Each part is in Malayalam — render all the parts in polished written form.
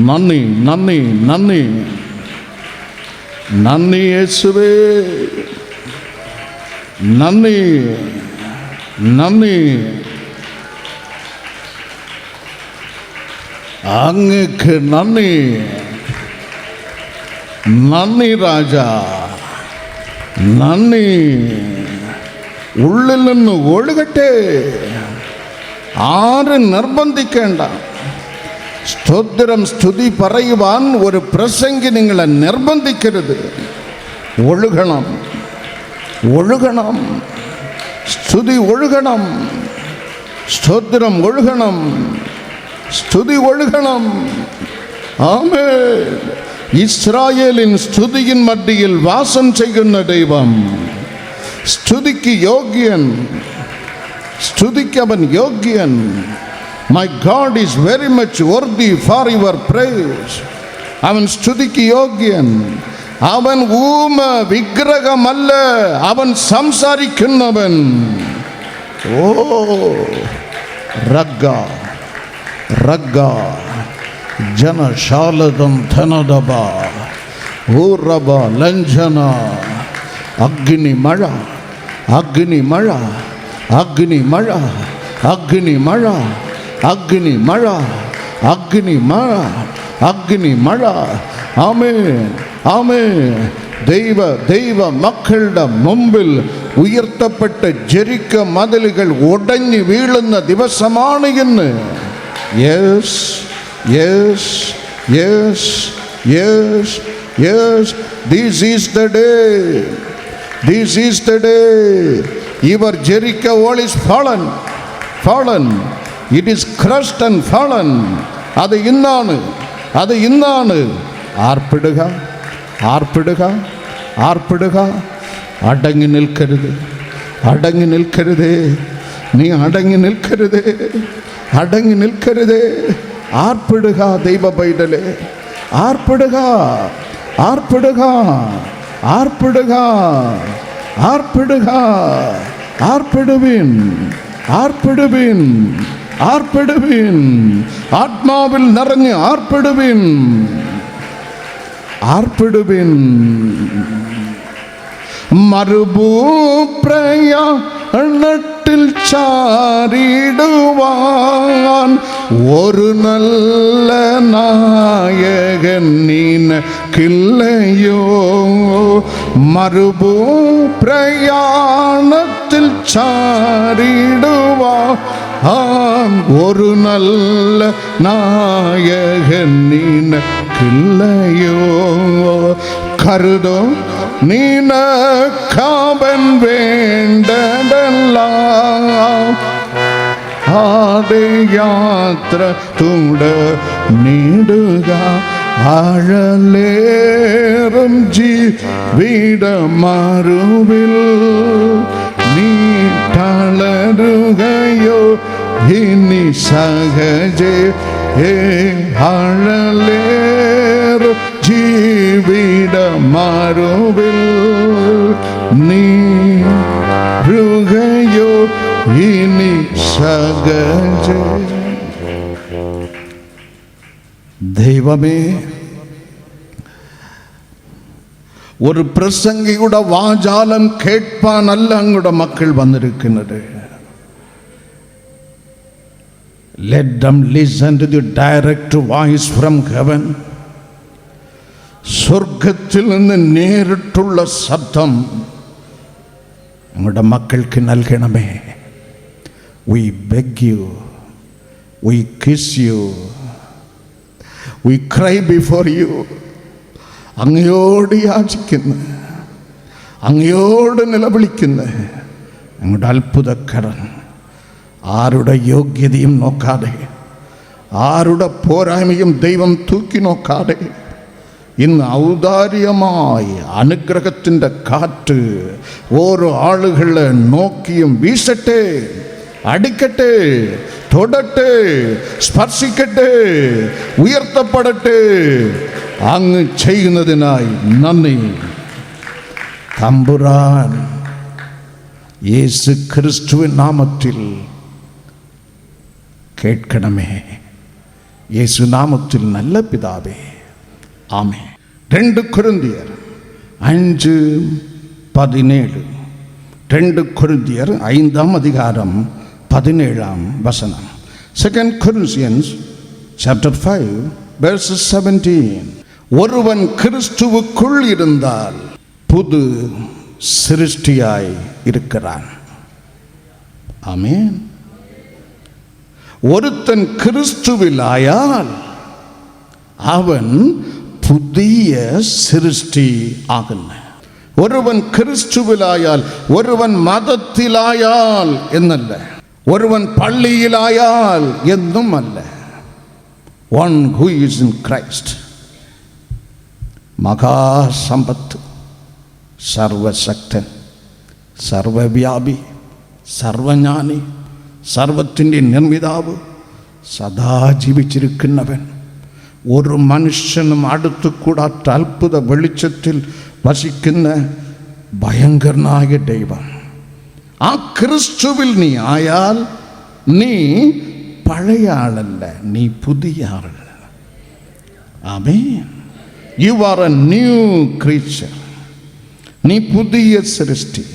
നന്ദി, നന്ദി, നന്ദി, നന്ദി യേശുവേ, നന്ദി, നന്ദി. അങ്ങക്ക് നന്ദി, നന്ദി രാജാ, നന്ദി. ഉള്ളിൽ നിന്ന് ഒഴുകട്ടെ, ആരും നിർബന്ധിക്കേണ്ട. സ്തോത്രം സ്തുതി പറയുവാൻ ഒരു പ്രസംഗി നിങ്ങളെ നിർബന്ധിക്കരുത്. ഒഴുകണം, ഒഴുകണം, സ്തുതി ഒഴുകണം, സ്തോത്രം ഒഴുകണം, സ്തുതി ഒഴുകണം. ആമേൻ. ഇസ്രായേലിൻ സ്തുതിയിൻ മധ്യയിൽ വാസം ചെയ്യുന്ന ദൈവം സ്തുതിക്ക് യോഗ്യൻ, സ്തുതിക്ക് അവൻ യോഗ്യൻ. My God is very much worthy for your praise. അവൻ സ്തുതിക്ക് യോഗ്യൻ. അവൻ ഊമ വിഗ്രഹമല്ല, അവൻ സംസാരിക്കുന്നവൻ. ഓ റഗ്ഗ റഗ്ഗ ಜನಶಾಲದಂ ಧನದಬ ಊರಬ ಲಂಜನ. ಅಗ್ನಿ ಮಳ, ಅಗ್ನಿ ಮಳ, ಅಗ್ನಿ ಮಳ, ಅಗ್ನಿ ಮಳ, അഗ്നി മഴ, അഗ്നി മഴ, അഗ്നി മഴ. ആമേൻ, ആമേൻ. ദൈവ മക്കളുടെ മുമ്പിൽ ഉയർത്തപ്പെട്ട ജെറിക്ക മതിലുകൾ ഉടഞ്ഞു വീഴുന്ന ദിവസമാണ് ഇന്ന്. Yes, yes, yes, yes, yes. This is the day, this is the day. Your Jericho wall is fallen, fallen. It is crushed and fallen. അത് ഇന്നാണ്, അത് ഇന്നാണ്. ആർപ്പിടുക, ആർപ്പിടുക, ആർപ്പിടുക. അടങ്ങി നിൽക്കരുത്, അടങ്ങി നിൽക്കരുതേ, നീ അടങ്ങി നിൽക്കരുതേ, അടങ്ങി നിൽക്കരുതേ. ആർപ്പിടുക ദൈവ പൈതലേ, ആർപ്പിടുക, ആർപ്പിടുക, ആർപ്പിടുക, ആർപ്പിടുക. ആർപ്പിടുവിൻ, ആർപ്പിടുവിൻ, ആർപ്പിടുവിൻ. ആത്മാവിൽ നിറഞ്ഞ് ആർപ്പിടുവിൻ, ആർപ്പിടുവിൻ. മരുഭൂപ്രയാണത്തിൽ ചാരിടുവാൻ ഒരു നല്ല നായകൻ നിനക്കില്ലയോ. മരുഭൂപ്രയാണത്തിൽ ചാരിടുവാൻ ഒരു നല്ല നായകൻ നിനക്കില്ലയോ. കരുതോ നിനക്കവൻ വേണ്ടതെല്ലാം. ആടെ യാത്ര തുടർന്നിടുക. ആഴലേറും ജീവിതമരുവിൽ നീ തളരുകയോ ഇനി സഹജേ. ആഴലേറും ജീവിതമരുവിൽ നീ രുകയോ ഇനി സഹജേ. ദൈവമേ, ഒരു പ്രസംഗിയുടെ വാചാലം കേൾപ്പാനല്ല അങ്ങയുടെ മക്കൾ വന്നിരിക്കുന്നത്. Let them listen to the direct voice from heaven. സ്വർഗത്തിൽ നിന്ന് നേരിട്ടുള്ള ശബ്ദം അങ്ങയുടെ മക്കൾക്ക് നൽകണമേ. We beg you, we kiss you, we cry before you. അങ്ങയോട് യാചിക്കുന്നു, അങ്ങയോട് നിലവിളിക്കുന്നു. അങ്ങയുടെ അത്ഭുതക്കരൻ ആരുടെ യോഗ്യതയും നോക്കാതെ, ആരുടെ പോരായ്മയും ദൈവം തൂക്കി നോക്കാതെ ഇന്ന് ഔദാര്യമായി അനുഗ്രഹത്തിൻ്റെ കാറ്റ് ഓരോ ആളുകളെ നോക്കിയും വീശട്ടെ, അടിക്കട്ടെ, തൊടട്ടെ, സ്പർശിക്കട്ടെ, ഉയർത്തപ്പെടട്ടെ. അങ്ങ് ചെയ്യുന്നതിനായി നന്ദി. തമ്പുരാൻ യേശു ക്രിസ്തുവിൻ നാമത്തിൽ കേൾക്കണമേ, இயேசு நாமத்தில் நல்ல பிதாவே, ஆமென். 2 கொரிந்தியர் 5:17. 2 கொரிந்தியர் 5ஆம் அதிகாரம் 17ஆம் வசனம். 2 Corinthians chapter 5 verses 17. ஒருவன் கிறிஸ்துவுக்குள் இருந்தால் புது சிருஷ்டியாய் இருக்கிறான். ஆமென். ஒருத்தன் கிறிஸ்துவில் ஆயால் அவன் புதிய சிருஷ்டி ஆகின. ஒருவன் கிறிஸ்துவிலாயால், ஒருவன் மதத்திலாயால் என்னல்ல, ஒருவன் பள்ளியிலாயால் என்னும் அல்ல. One who is in Christ. மகா சம்பத்து, സർവശക്തൻ, സർവവ്യാപി, സർവജ്ഞാനി, സർവത്തിൻ്റെ നിർമ്മിതാവ്, സദാ ജീവിച്ചിരിക്കുന്നവൻ, ഒരു മനുഷ്യനും അടുത്തു കൂടാത്ത അത്ഭുത വെളിച്ചത്തിൽ വസിക്കുന്ന ഭയങ്കരനായ ദൈവം. ആ ക്രിസ്തുവിൽ നീ ആയാൽ നീ പഴയ ആളല്ല, നീ പുതിയ ആളല്ല. ആമേൻ. You are a new creature. നീ പുതിയ സൃഷ്ടി.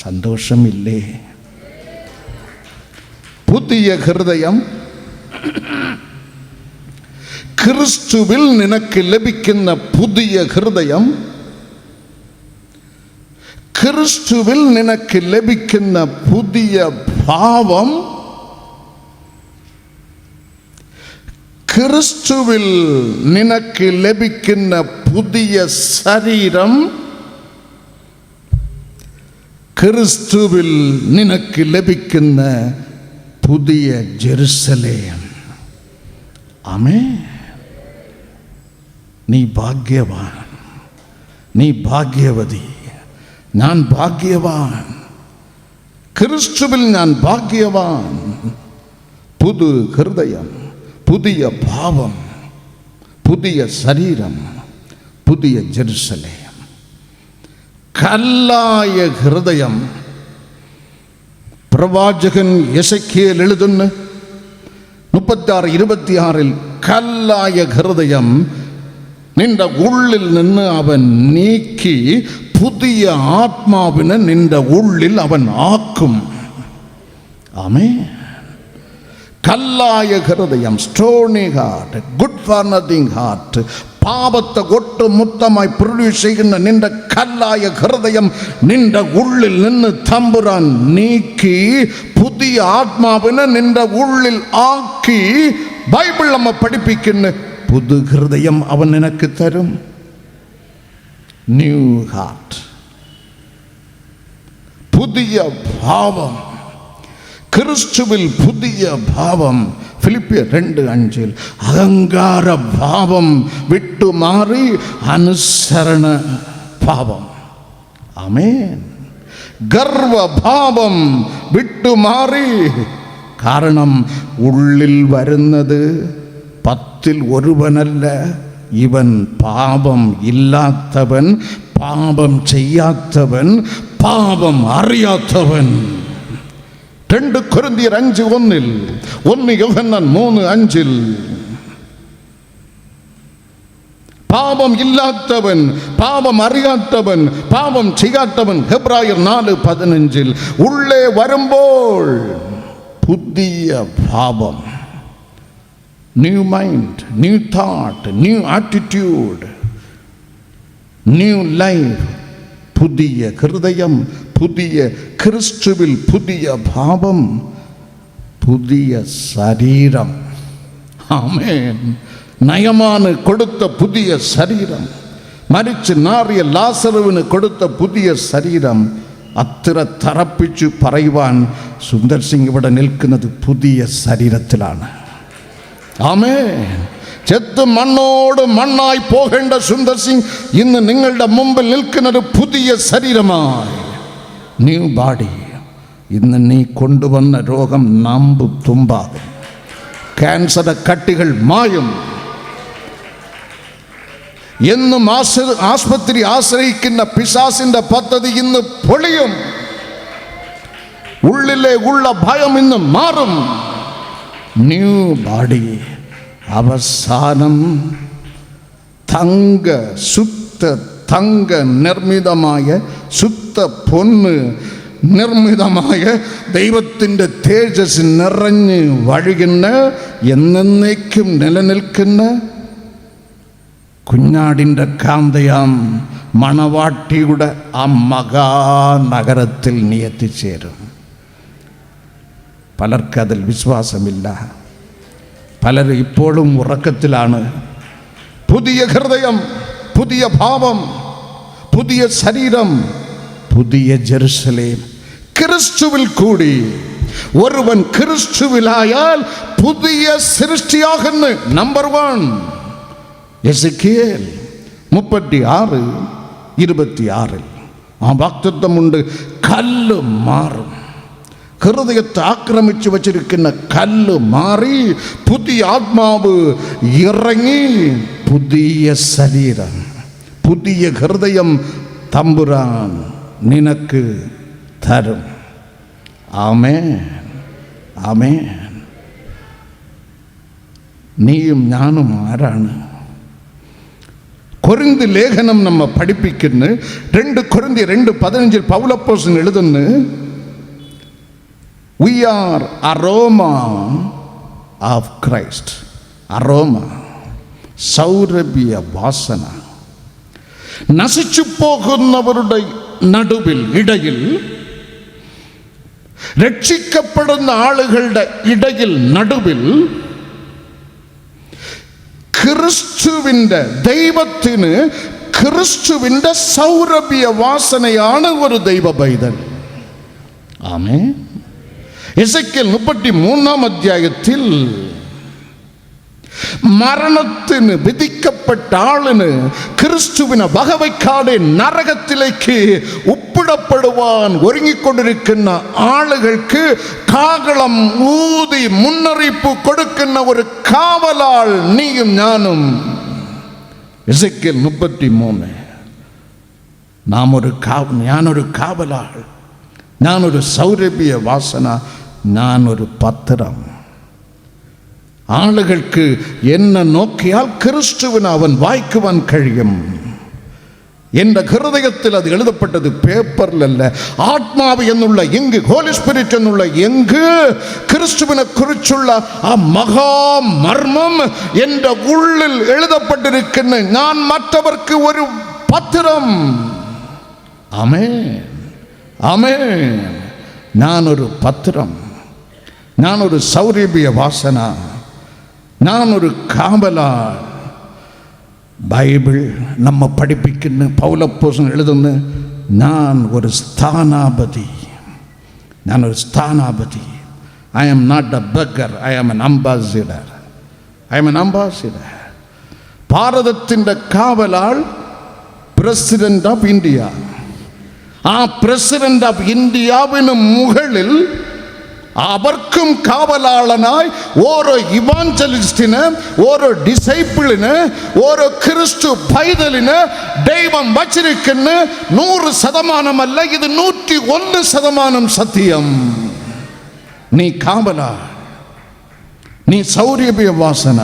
സന്തോഷമില്ലേ? പുതിയ ഹൃദയം ക്രിസ്തുവിൽ നിനക്ക് ലഭിക്കുന്ന പുതിയ ഹൃദയം, ക്രിസ്തുവിൽ നിനക്ക് ലഭിക്കുന്ന പുതിയ ഭാവം, ക്രിസ്തുവിൽ നിനക്ക് ലഭിക്കുന്ന പുതിയ ശരീരം, ക്രിസ്തുവിൽ നിനക്ക് ലഭിക്കുന്ന പുതിയ ജെറുസലേം. ആമേൻ. നീ ഭാഗ്യവാൻ, നീ ഭാഗ്യവതി. ഞാൻ ഭാഗ്യവാൻ, ക്രിസ്തുവിൽ ഞാൻ ഭാഗ്യവാൻ. പുതു ഹൃദയം, പുതിയ ഭാവം, പുതിയ ശരീരം, പുതിയ ജെറുസലേം. കല്ലായ ഹൃദയം പ്രവാചകൻ യെശയ്ക്കേൽ എഴുതുന്നു 36:26. കല്ലായ ഹൃദയം നിന്റെ ഉള്ളിൽ നിന്ന് അവൻ നീക്കി പുതിയ ആത്മാവിനെ നിന്റെ ഉള്ളിൽ അവൻ ആക്കും. ആമേൻ. കല്ലായ ഹൃദയം, Stony heart, good for nothing heart, പാപത്തെ ഒട്ടുമൊത്തമായി പ്രൊഡ്യൂസ് ചെയ്യുന്ന നിന്റെ കല്ലായ ഹൃദയം നിന്റെ ഉള്ളിൽ നിന്ന് തമ്പുരാൻ നീക്കി പുതിയ ആത്മാവിനെ നിന്റെ ഉള്ളിൽ ആക്കി. ബൈബിൾ നമ്മെ പഠിപ്പിക്കുന്ന പുതു ഹൃദയം അവൻ നിനക്ക് തരും. ന്യൂ ഹാർട്ട്, പുതിയ ഭാവം, ക്രിസ്തുവിൽ പുതിയ ഭാവം. ഫിലിപ്പിയർ 2:5. അഹങ്കാര ഭാവം വിട്ടുമാറി അനുസരണ ഭാവം. ആമേൻ. ഗർവഭാവം വിട്ടുമാറി. കാരണം ഉള്ളിൽ വരുന്നത് 10ൽ ഒരുവനല്ല. ഇവൻ പാപം ഇല്ലാത്തവൻ, പാപം ചെയ്യാത്തവൻ, പാപം അറിയാത്തവൻ. 2 കൊരിന്ത്യർ 5:1, 1 യോഹന്നാൻ 3:5. പാപം ഇല്ലാത്തവൻ, പാപം അറിയാത്തവൻ, പാപം ചെയ്യാത്തവൻ. ഹെബ്രായർ 4:15. ഉള്ളേ വരുമ്പോൾ പുതിയ ഭാവം, new mind, new thought, new attitude, new life. പുതിയ ഹൃദയം, പുതിയ ക്രിസ്തുവിൽ പുതിയ ഭാവം, പുതിയ ശരീരം. ആമേൻ. നയമാന് കൊടുത്ത പുതിയ ശരീരം, മരിച്ച് നാറിയ ലാസറുവിന് കൊടുത്ത പുതിയ ശരീരം. അത്ര തറപ്പിച്ചു പറയുവാൻ സുന്ദർ സിംഗ് ഇവിടെ നിൽക്കുന്നത് പുതിയ ശരീരത്തിലാണ്. ആമേൻ. ചെത്ത് മണ്ണോട് മണ്ണായി പോകേണ്ട സുന്ദർ സിംഗ് ഇന്ന് നിങ്ങളുടെ മുമ്പിൽ നിൽക്കുന്നത് പുതിയ ശരീരമായി, ന്യൂ ബോഡി. ഇന്ന് നീ കൊണ്ടുവന്ന രോഗം നാമ്പു തുമ്പാകും. ക്യാൻസർ കട്ടികൾ മായും. എന്നും ആസ്പത്രി ആശ്രയിക്കുന്ന പിശാസിന്റെ പദ്ധതി ഇന്ന് പൊളിയും. ഉള്ളിലെ ഉള്ള ഭയം ഇന്ന് മാറും. ന്യൂ ബോഡി, അവസാനം ശുദ്ധ തങ്ക നിർമ്മിതമായ ശുദ്ധ പൊന്ന് നിർമ്മിതമായ ദൈവത്തിൻ്റെ തേജസ് നിറഞ്ഞ് വഴുകുന്ന എന്നേക്കും നിലനിൽക്കുന്ന കുഞ്ഞാടിൻ്റെ കാന്തയാം മണവാട്ടിയുടെ ആ മഹാനഗരത്തിൽ നീ എത്തിച്ചേരും. പലർക്കതിൽ വിശ്വാസമില്ല. പലരും ഇപ്പോഴും ഉറക്കത്തിലാണ്. പുതിയ ഹൃദയം, പുതിയ ഭാവം, പുതിയ ശരീരം, പുതിയ ജെറുസലേം ക്രിസ്തുവിൽ കൂടി ഒരുവൻ ക്രിസ്തുവിലായാൽ പുതിയ സൃഷ്ടിയാകുന്നു. നമ്പർ 1 എസെക്കിയേൽ 36:26 ആ വാഗ്ദത്തമുണ്ട്. കല്ല് മാറും. ഹൃദയത്തെ ആക്രമിച്ചു വച്ചിരിക്കുന്ന കല്ല് മാറി പുതിയ ആത്മാവ് ഇറങ്ങി പുതിയ ശരീരം, പുതിയ ഹൃദയം തമ്പുരാൻ നിനക്ക് തരും. ആമേൻ, ആമേൻ. നീയും ഞാനും ആരാണ്? കൊരിന്ത് ലേഖനം നമ്മെ പഠിപ്പിക്കുന്നു. 2 കൊരിന്ത്യർ 2:15 പൗലോസ് എഴുതുന്നു, we are aroma of Christ. aroma, സൗരഭ്യ വാസന. നശിച്ചു പോകുന്നവരുടെ നടുവിൽ, ഇടയിൽ, രക്ഷിക്കപ്പെടുന്ന ആളുകളുടെ ഇടയിൽ, നടുവിൽ ക്രിസ്തുവിൻ്റെ, ദൈവത്തിന് ക്രിസ്തുവിൻ്റെ സൗരഭ്യ വാസനയാണ് ഒരു ദൈവ പൈതൽ. ആമേൻ. എസെക്കിയേൽ 33 മരണത്തിന് വിധിക്കപ്പെട്ട ആളിന് ക്രിസ്തുവിനെ വകവയ്ക്കാതെ നരകത്തിലേക്ക് ഉപ്പിടപ്പെടുവാൻ ഒരുങ്ങിക്കൊണ്ടിരിക്കുന്ന ആളുകൾക്ക് കാഹളം ഊതി മുന്നറിയിപ്പ് കൊടുക്കുന്ന ഒരു കാവലാൾ നീയും ഞാനും. എസെക്കിയേൽ 33 ഞാനൊരു കാവലാൾ, ഞാനൊരു സൗരഭ്യ വാസന, ഞാനൊരു പത്രം. ആളുകൾക്ക് എന്നെ നോക്കിയാൽ ക്രിസ്തുവിനെ അവൻ വായിക്കുവാൻ കഴിയും. എൻ്റെ ഹൃദയത്തിൽ അത് എഴുതപ്പെട്ടത് പേപ്പറിലല്ല, ആത്മാവ് എന്നുള്ള എങ്ക്, ഹോളി സ്പിരിറ്റ് എന്നുള്ള എങ്ക്, ക്രിസ്തുവിനെ കുറിച്ചുള്ള ആ മഹാമർമ്മം എൻ്റെ ഉള്ളിൽ എഴുതപ്പെട്ടിരിക്കുന്ന ഞാൻ മറ്റവർക്ക് ഒരു പത്രം. ആമേൻ, ആമേൻ. ഞാനൊരു പത്രം, ഞാനൊരു സൗരഭ്യ വാസന, ഞാനൊരു കാവലാൾ. ബൈബിൾ നമ്മെ പഠിപ്പിക്കുന്ന, പൗലോസ് എഴുതുന്നു, ഞാൻ ഒരു സ്ഥാനാപതി, ഞാനൊരു സ്ഥാനാപതി. I am not a beggar, I am an ambassador, I am an ambassador. ഭാരതത്തിൻ്റെ കാവലാൾ പ്രസിഡന്റ് ഓഫ് ഇന്ത്യ. ആ പ്രസിഡന്റ് ഓഫ് ഇന്ത്യവിന് മുകളിൽ അവർക്കും കാവലാളനായി ഓരോ ഇവാഞ്ചലിസ്റ്റിന്, ഓരോ ഡിസൈപ്പിളിന്, ഓരോ ക്രിസ്തു പൈതലിന് ദൈവം വച്ചിരിക്കുന്ന 100% ഇത് 101% സത്യം. നീ കാവലാൾ, നീ സൗരഭ്യ വാസന,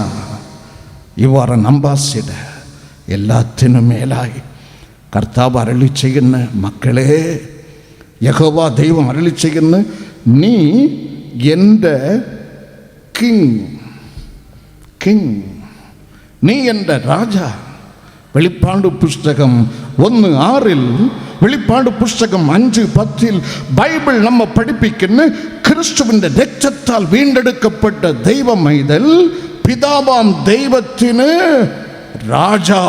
യു ആർ എൻ അംബാസിഡർ. എല്ലാത്തിനും മേലായി കർത്താവ് അരുളി ചെയ്യുന്ന മക്കളെ, യഹോവ ദൈവം അരുളി ചെയ്യുന്ന, നീ എൻ്റെ കിങ്, നീ എൻ്റെ രാജ. വെളിപ്പാട് പുസ്തകം 1:6, വെളിപ്പാട് പുസ്തകം 5:10 ബൈബിൾ നമ്മെ പഠിപ്പിക്കുന്ന ക്രിസ്തുവിൻ്റെ രക്തത്താൽ വീണ്ടെടുക്കപ്പെട്ട ദൈവമൈതൽ പിതാവാം ദൈവത്തിന് Raja.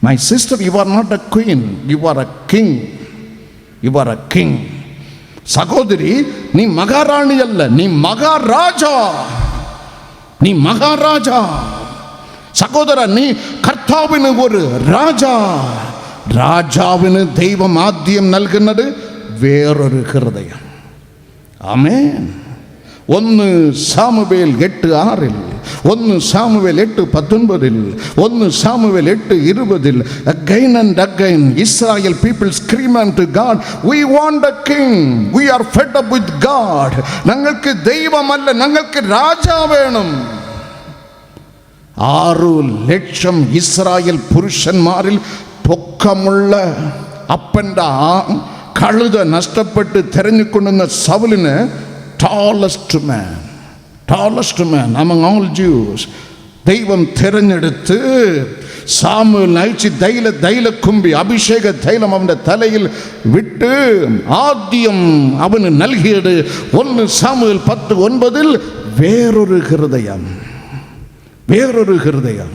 My sister, you are not a queen, you are a king. You are a king. സഹോദരി, നീ മഹാറാണിയല്ല, നീ മഹാരാജാ, നീ മഹാരാജാ. സഹോദര, നീ കർത്താവിന് ഒരു രാജാ. രാജാവിന് ദൈവം ആദ്യം നൽകുന്നത് വേറൊരു ഹൃദയം. ആമേൻ. 1 Samuel 8:6, 1 Samuel 8:19, 1 Samuel 8:20. Again and again Israel people scream unto God, we want a king, we are fed up with God. ഞങ്ങൾക്ക് ദൈവമല്ല, ഞങ്ങൾക്ക് രാജാ വേണം. 6 ലക്ഷം ഇസ്രായേൽ പുരുഷന്മാരിൽ പൊക്കമുള്ള അപ്പൻ്റെ കഴുത നഷ്ടപ്പെട്ട് തെരഞ്ഞുകൊണ്ടുവന്ന സൗലിന് ടാളസ്റ്റ് മാൻ among all Jews ദൈവം തിരഞ്ഞെടുത്ത് സാമുവേൽ അയച്ച് തൈലക്കുമ്പി അഭിഷേക തൈലം അവൻ്റെ തലയിൽ വിട്ട് ആദ്യം അവന് നൽകിയത് 1 സാമുവേൽ 10:9 വേറൊരു ഹൃദയം.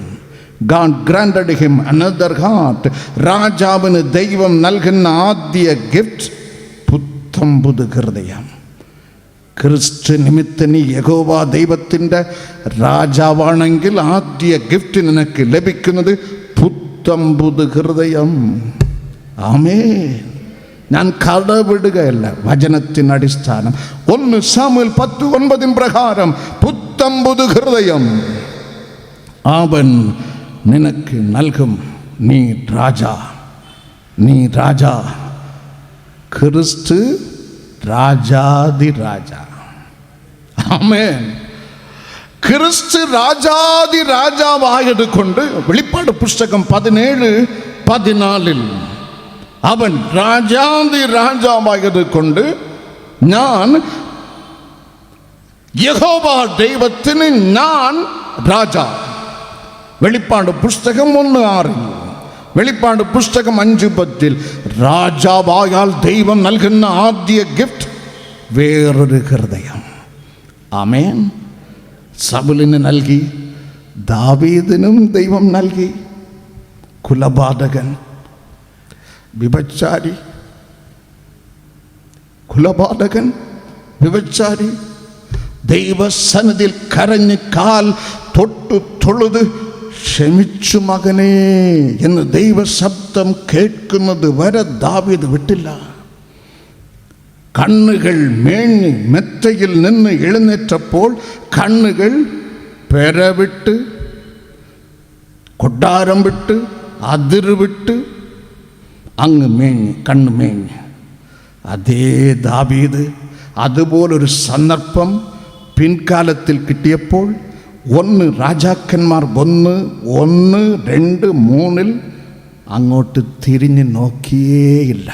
God granted him another heart. രാജാവിന് ദൈവം നൽകുന്ന ആദ്യ ഗിഫ്റ്റ് പുത്തംപുതു ഹൃദയം. ക്രിസ്തു നിമിത്തനി യഹോവ ദൈവത്തിൻ്റെ രാജാവാണെങ്കിൽ ആദ്യ ഗിഫ്റ്റ് നിനക്ക് ലഭിക്കുന്നത് പുത്തംപുതു ഹൃദയം. ആമേൻ. ഞാൻ കടവിടുകയല്ല, വചനത്തിന് അടിസ്ഥാനം. 1 സാമുവേൽ 10:9 പ്രകാരം പുത്തംപുതു ഹൃദയം അവൻ നിനക്ക് നൽകും. നീ രാജാ. ക്രിസ്തു രാജാതിരാജ. ആമേൻ. ക്രിസ്തു രാജാതിരാജാവായത് കൊണ്ട് വെളിപ്പാട് പുസ്തകം 17:14 അവൻ രാജാതിരാജാവായത് കൊണ്ട് ഞാൻ യഹോവ ദൈവത്തിന് ഞാൻ രാജാ. വെളിപ്പാട് പുസ്തകം 1:6, വെളിപ്പാട് പുസ്തകം 5:10 രാജാവായാൽ ദൈവം നൽകുന്ന ആദ്യ ഗിഫ്റ്റ് വേറൊരു ഹൃദയം. ആമേൻ. സൗലിന് നൽകി, ദാവീദിനും ദൈവം നൽകി. കുലപാതകൻ, വ്യഭിചാരി, ദൈവസന്നിധിയിൽ കരഞ്ഞ് കാൽ തൊഴുത് ക്ഷമിച്ചു മകനേ എന്ന് ദൈവശബ്ദം കേൾക്കുന്നത് വരെ ദാവീദ് വിട്ടില്ല. കണ്ണുകൾ മേഞ്ഞ് മെത്തയിൽ നിന്ന് എഴുന്നേറ്റപ്പോൾ കണ്ണുകൾ പെരവിട്ട്, കൊട്ടാരം വിട്ട്, അതിർവിട്ട് അങ്ങ് കണ്ണ് മേഞ്ഞ്. അതേ ദാവീദ് അതുപോലൊരു സന്ദർഭം പിൻകാലത്തിൽ കിട്ടിയപ്പോൾ 1 രാജാക്കന്മാർ 1:2-3 അങ്ങോട്ട് തിരിഞ്ഞ് നോക്കിയേയില്ല.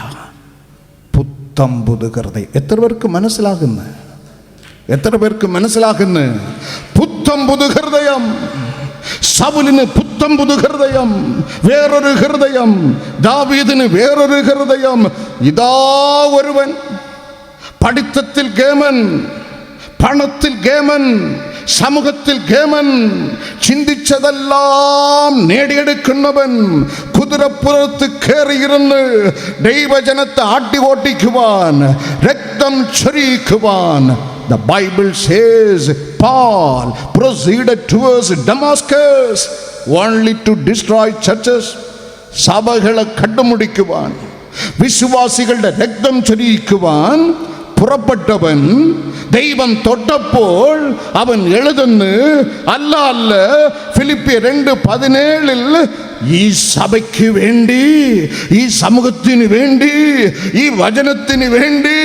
പുത്തംപുതു ഹൃദയം. എത്ര പേർക്ക് മനസ്സിലാകുന്നു? പുത്തംപുതു ഹൃദയം. സൗലിന് പുത്തംപുതു ഹൃദയം, വേറൊരു ഹൃദയം. ദാവീദിന് വേറൊരു ഹൃദയം. ഇതാ ഒരുവൻ പഠിത്തത്തിൽ കേമൻ, പണത്തിൽ കേമൻ, സമൂഹത്തിൽ കേമൻ, ചിന്തിച്ചതെല്ലാം നേടിയെടുക്കുന്നവൻ, കുതിരപ്പുറത്ത് കയറിയിരുന്ന് ദൈവജനത്തെ ആട്ടി ഓട്ടിക്കുവാൻ, രക്തം ചൊരിയിക്കുവാൻ. The Bible says Paul proceeded towards Damascus only to destroy churches. സഭകളെ കണ്ടുമുടിക്കുവാൻ, വിശ്വാസികളുടെ രക്തം ചൊരിയിക്കുവാൻ പുറപ്പെട്ടവൻ ദൈവം തൊട്ടപ്പോൾ അവൻ എഴുതുന്നു, അല്ല ഫിലിപ്പിയർ 2:17 ഈ സഭയ്ക്ക് വേണ്ടി, ഈ സമൂഹത്തിന് വേണ്ടി, ഈ വചനത്തിന് വേണ്ടി,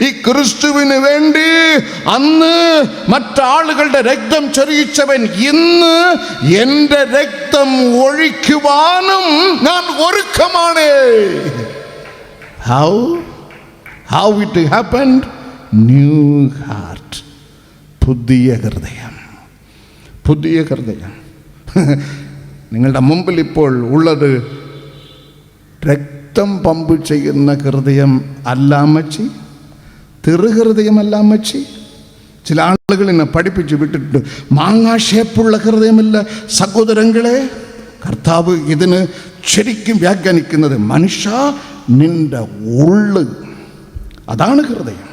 ഈ ക്രിസ്തുവിന് വേണ്ടി അന്ന് മറ്റാളുകളുടെ രക്തം ചൊരിയിച്ചവൻ ഇന്ന് എൻ്റെ രക്തം ഒഴിക്കുവാനും ഞാൻ ഒരുക്കമാണ്. How it happened? New heart. പുതിയ ഹൃദയം. നിങ്ങളുടെ മുമ്പിൽ ഇപ്പോൾ ഉള്ളത് രക്തം പമ്പ് ചെയ്യുന്ന ഹൃദയം അല്ലാമച്ചി, ഹൃദയമല്ലാമച്ചി. ചില ആളുകൾ എന്നെ പഠിപ്പിച്ച് വിട്ടിട്ടുണ്ട്, മാങ്ങാ ഷേപ്പുള്ള ഹൃദയമല്ല സഹോദരങ്ങളെ. കർത്താവ് ഇതിന് ശരിക്കും വ്യാഖ്യാനിക്കുന്നത് മനുഷ്യ നിന്റെ ഉള്ള്, അതാണ് ഹൃദയം.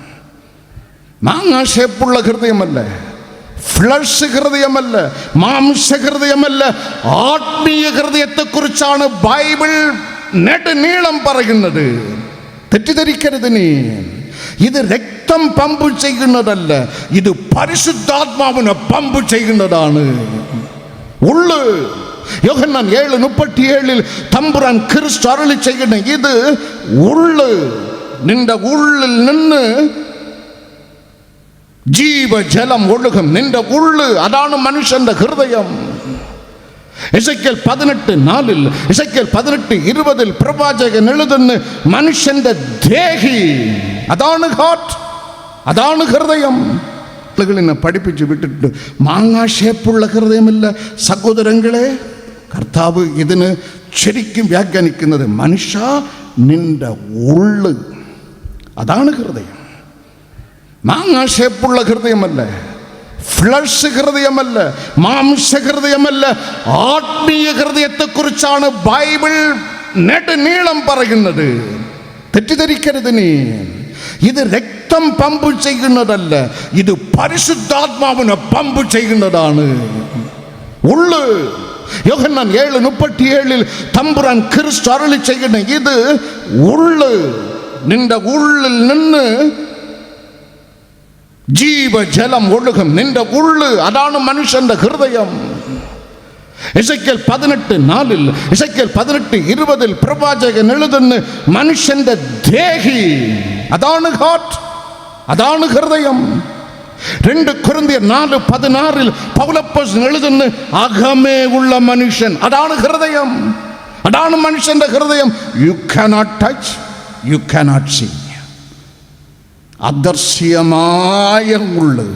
മാങ്ങാ ഷേപ്പുള്ള ഹൃദയമല്ല, ഫ്ലഷ് ഹൃദയമല്ല, മാംസഹൃദയമല്ല, ആത്മീയ ഹൃദയത്തെക്കുറിച്ചാണ് ബൈബിൾ നെടുനീളം പറയുന്നത്. തെറ്റിദ്ധരിക്കരുത് നീ. ഇത് രക്തം പമ്പ് ചെയ്യുന്നതല്ല, ഇത് പരിശുദ്ധാത്മാവിനെ പമ്പ് ചെയ്യുന്നതാണ്. ഉള്ളു. യോഹന്നാൻ 7:37 തമ്പുരാൻ ക്രിസ്തു അരുളി ചെയ്യുന്ന ഇത് ഉള്ളു. നിന്റെ ഉള്ളിൽ നിന്ന് ജീവജലം ഒഴുകും. നിന്റെ ഉള്ളു, അതാണ് മനുഷ്യന്റെ ഹൃദയം. എസെക്കിയേൽ 18:4 എസെക്കിയേൽ 18:20 പ്രവാചകൻ എഴുതുന്നു, മനുഷ്യന്റെ ദേഹി അതാണ് ഹാർട്ട്, അതാണ് ഹൃദയം. ആളുകളിനെ പഠിപ്പിച്ച് വിട്ടിട്ട് മാങ്ങാ ഷേപ്പുള്ള ഹൃദയമല്ല സഹോദരങ്ങളെ. കർത്താവ് ഇതിന് ശരിക്കും വ്യാഖ്യാനിക്കുന്നത്, മനുഷ്യ നിന്റെ ഉള്ള് അതാണ് ഹൃദയം. മാങ്ങാ ഷേപ്പുള്ള ഹൃദയമല്ല, ഫ്ലഷ് ഹൃദയമല്ല, മാംസ ഹൃദയമല്ല, ആത്മീയ ഹൃദയത്തെക്കുറിച്ചാണ് ബൈബിൾ നെടുനീളം പറയുന്നത്. തെറ്റിദ്ധരിക്കരുത് നീ. ഇത് രക്തം പമ്പ് ചെയ്യുന്നതല്ല, ഇത് പരിശുദ്ധാത്മാവിനെ പമ്പ് ചെയ്യുന്നതാണ്. ഉള്ള് യോഹന്നാൻ 7:37 തമ്പുരാൻ ക്രിസ്തു അരുളി ചെയ്യുന്ന ഇത് ഉള്ള്. നിന്റെ ഉള്ളിൽ നിന്ന് ജീവജലം ഒഴുകും. നിന്റെ ഉള്ള് അതാണ് മനുഷ്യന്റെ ഹൃദയം. എസെക്കിയേൽ 18:4 എസെക്കിയേൽ 18:20 പ്രവാചകൻ എഴുതുന്നു, മനുഷ്യന്റെ ദേഹി അതാണ് ഹാർട്ട്, അതാണ് ഹൃദയം. 2 കൊരിന്ത്യർ 4:16 പൗലോസ് എഴുതുന്നു, അകമേ ഉള്ള മനുഷ്യൻ അതാണ് ഹൃദയം, അതാണ് മനുഷ്യന്റെ ഹൃദയം. You cannot touch, you cannot see. അദർശ്യമായ ഉള്ള്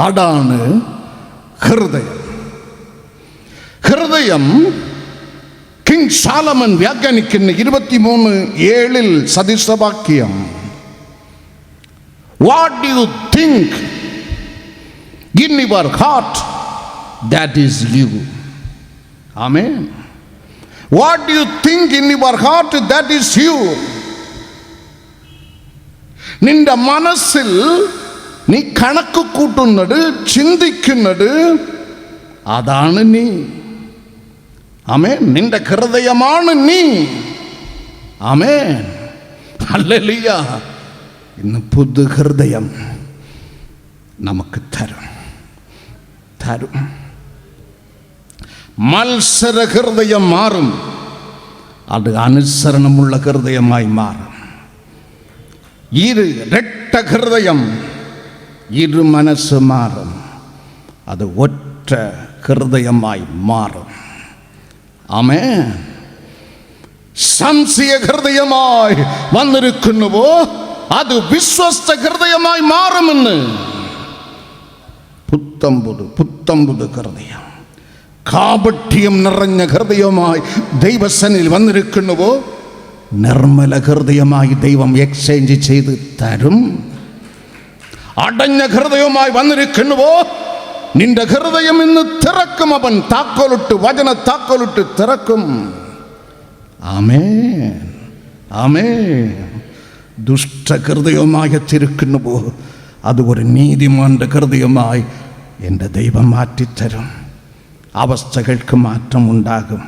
അതാണ് ഹൃദയം. ഹൃദയം കിങ് ശലോമോൻ വ്യാഖ്യാനിക്കുന്ന 23:7 സദൃശവാക്യം, what do you think in your heart, that is you. Amen. What do you think in your heart, that is you. നിന്റെ മനസ്സിൽ നീ കണക്ക് കൂട്ടുന്നത്, ചിന്തിക്കുന്നത് അതാണ് നീ. ആമേൻ. നിന്റെ ഹൃദയമാണ് നീ. ആമേൻ. ഹല്ലേലൂയ. ഇന്ന് പുതു ഹൃദയം നമുക്ക് തരും. മത്സര ഹൃദയം മാറും, അത് അനുസരണമുള്ള ഹൃദയമായി മാറും. രക്തഹൃദയം, ഇരു മനസ്സ് മാറും, അത് ഒറ്റ ഹൃദയമായി മാറും. ആമേൻ. സംശയ ഹൃദയമായി വന്നിരിക്കുന്നുവോ അത് വിശ്വസ്ത ഹൃദയമായി മാറുമെന്ന്. പുത്തമ്പുത് ഹൃദയം, കാപട്യം നിറഞ്ഞ ഹൃദയമായി ദൈവസന്നിധിയിൽ വന്നിരിക്കുന്നുവോ നിർമ്മല ഹൃദയമായി ദൈവം എക്സ്ചേഞ്ച് ചെയ്ത് തരും. അടഞ്ഞ ഹൃദയവുമായി വന്നിരിക്കുന്നുവോ നിന്റെ ഹൃദയം ഇന്ന് തിറക്കും. അവൻ താക്കോലിട്ട്, വചന താക്കോലിട്ട് തിറക്കും. ആമേൻ, ആമേൻ. ദുഷ്ടഹൃദയവുമായി തിരിക്കുന്നുവോ അത് ഒരു നീതിമാന്റെ ഹൃദയമായി എൻ്റെ ദൈവം മാറ്റിത്തരും. അവസ്ഥകൾക്ക് മാറ്റമുണ്ടാകും.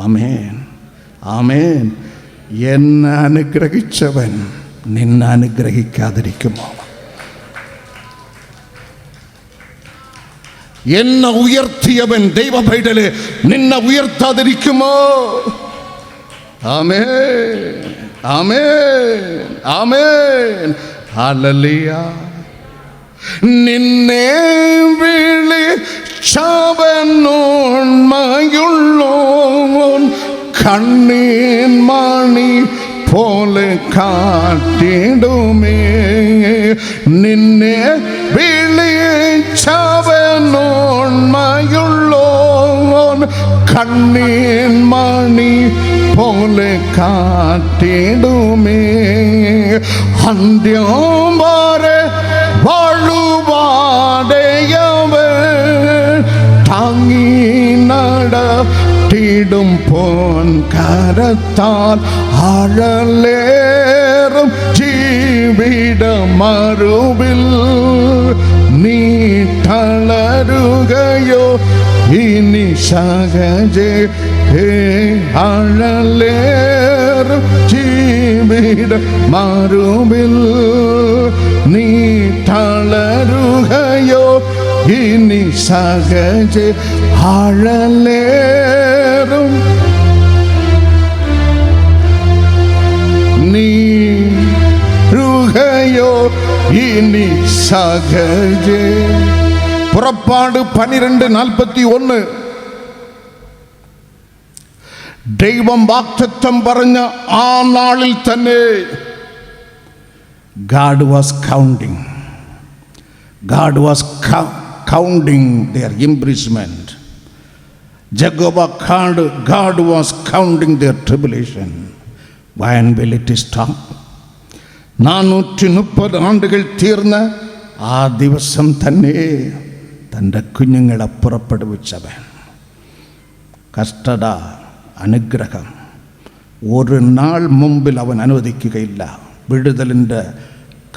ആമേൻ, ആമേൻ. എന്നെ അനുഗ്രഹിച്ചവൻ നിന്നെ അനുഗ്രഹിക്കാതിരിക്കുമോ? എന്നെ ഉയർത്തിയവൻ ദൈവ പൈതലേ നിന്നെ ഉയർത്താതിരിക്കുമോ? ആമേൻ, ആമേൻ, ആമേൻ. ഹല്ലേലൂയ. നിന്നെ വിളിച്ചവനുണ്മയുള്ളോൻ കണ്ണീൻ മണി പോലെ കാട്ടിടുമേ. നിന്നെ വിളിച്ചവനുണ്മയുള്ളോൻ കണ്ണീൻ മണി പോലെ കാട്ടിടുമേ. അന്ത്യം വരെ വാഴുവാടയവൻ താങ്ങി നടത്തിടും പോൻ കരത്താൽ ആഴലേറും ജീവിത മറുവിൽ നീ തളരുകയോ ഇനി സഹജേ. ആഴലേറും ജീവിത മറുവിൽ നീ തളരുകയോ ഇനി സഹജേ. ആഴലേറും നീ രുകയോ ഇനി സഹജേ. പുറപ്പാട് 12:41 ദൈവം വാഗ്ദത്തം പറഞ്ഞ ആ നാളിൽ തന്നെ God was counting their imprisonment. God was counting their tribulation. When will it stop? 430 ആണ്ടുകൾ തീർന്ന ആ ദിവസം തന്നെ തൻ്റെ കുഞ്ഞുങ്ങളെ പുറപ്പെടുവിച്ചവൻ. കഷ്ടത, അനുഗ്രഹം ഒരു നാൾ മുമ്പിൽ അവൻ അനുവദിക്കുകയില്ല. വിടുതലിൻ്റെ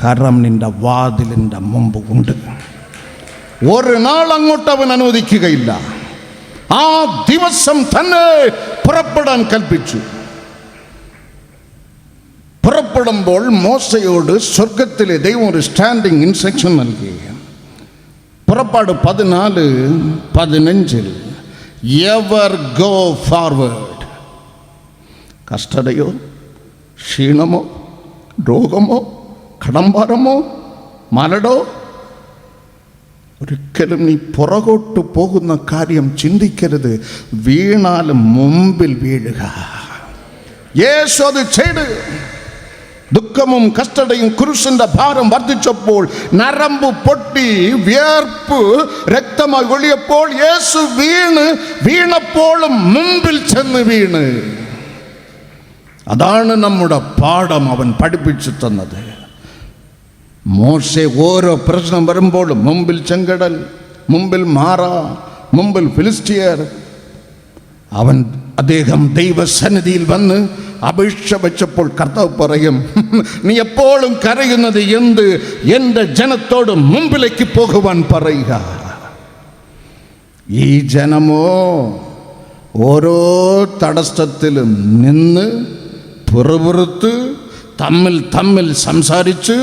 കരം നിന്റെ വാതിലിൻ്റെ മുമ്പ് ഉണ്ട്. ഒരു നാൾ അങ്ങോട്ട് അവൻ അനുവദിക്കുകയില്ല. ആ ദിവസം തന്നെ പുറപ്പെടാൻ കൽപ്പിച്ചു. പുറപ്പെടുമ്പോൾ മോശയോട് സ്വർഗത്തിലെ ദൈവം ഒരു സ്റ്റാൻഡിങ് ഇൻസ്ട്രക്ഷൻ നൽകി. പുറപ്പാട് 14:15 എവർ ഗോ ഫോർവേഡ്. കഷ്ടതയോ, ക്ഷീണമോ, രോഗമോ, കടംഭാരമോ, മലടോ, ഒരിക്കലും നീ പുറകോട്ട് പോകുന്ന കാര്യം ചിന്തിക്കരുത്. വീണാലും മുമ്പിൽ വീഴുക. യേശു അത് ചെയ്ത്. ദുഃഖവും കഷ്ടതയും കുരിശിന്റെ ഭാരം വർദ്ധിച്ചപ്പോൾ, നരമ്പ് പൊട്ടി വിയർപ്പ് രക്തമായി ഒളിയപ്പോൾ, യേശു വീണപ്പോഴും മുമ്പിൽ ചെന്ന് വീണ്. അതാണ് നമ്മുടെ പാഠം അവൻ പഠിപ്പിച്ചു തന്നത്. മോശെ ഓരോ പ്രശ്നം വരുമ്പോൾ മുമ്പിൽ ചെങ്കടൽ, മുമ്പിൽ മാറ, മുമ്പിൽ ഫിലിസ്റ്റിയർ. അദ്ദേഹം ദൈവസന്നിധിയിൽ വന്ന് അപേക്ഷ വെച്ചപ്പോൾ കർത്താവ് പറയും, നീ എപ്പോഴും കരയുന്നത് എന്ത്? എൻ്റെ ജനത്തോട് മുമ്പിലേക്ക് പോകുവാൻ പറയുക. ഈ ജനമോ ഓരോ തടസ്സത്തിലും നിന്ന് പിറുപിറുത്ത് തമ്മിൽ സംസാരിച്ച്,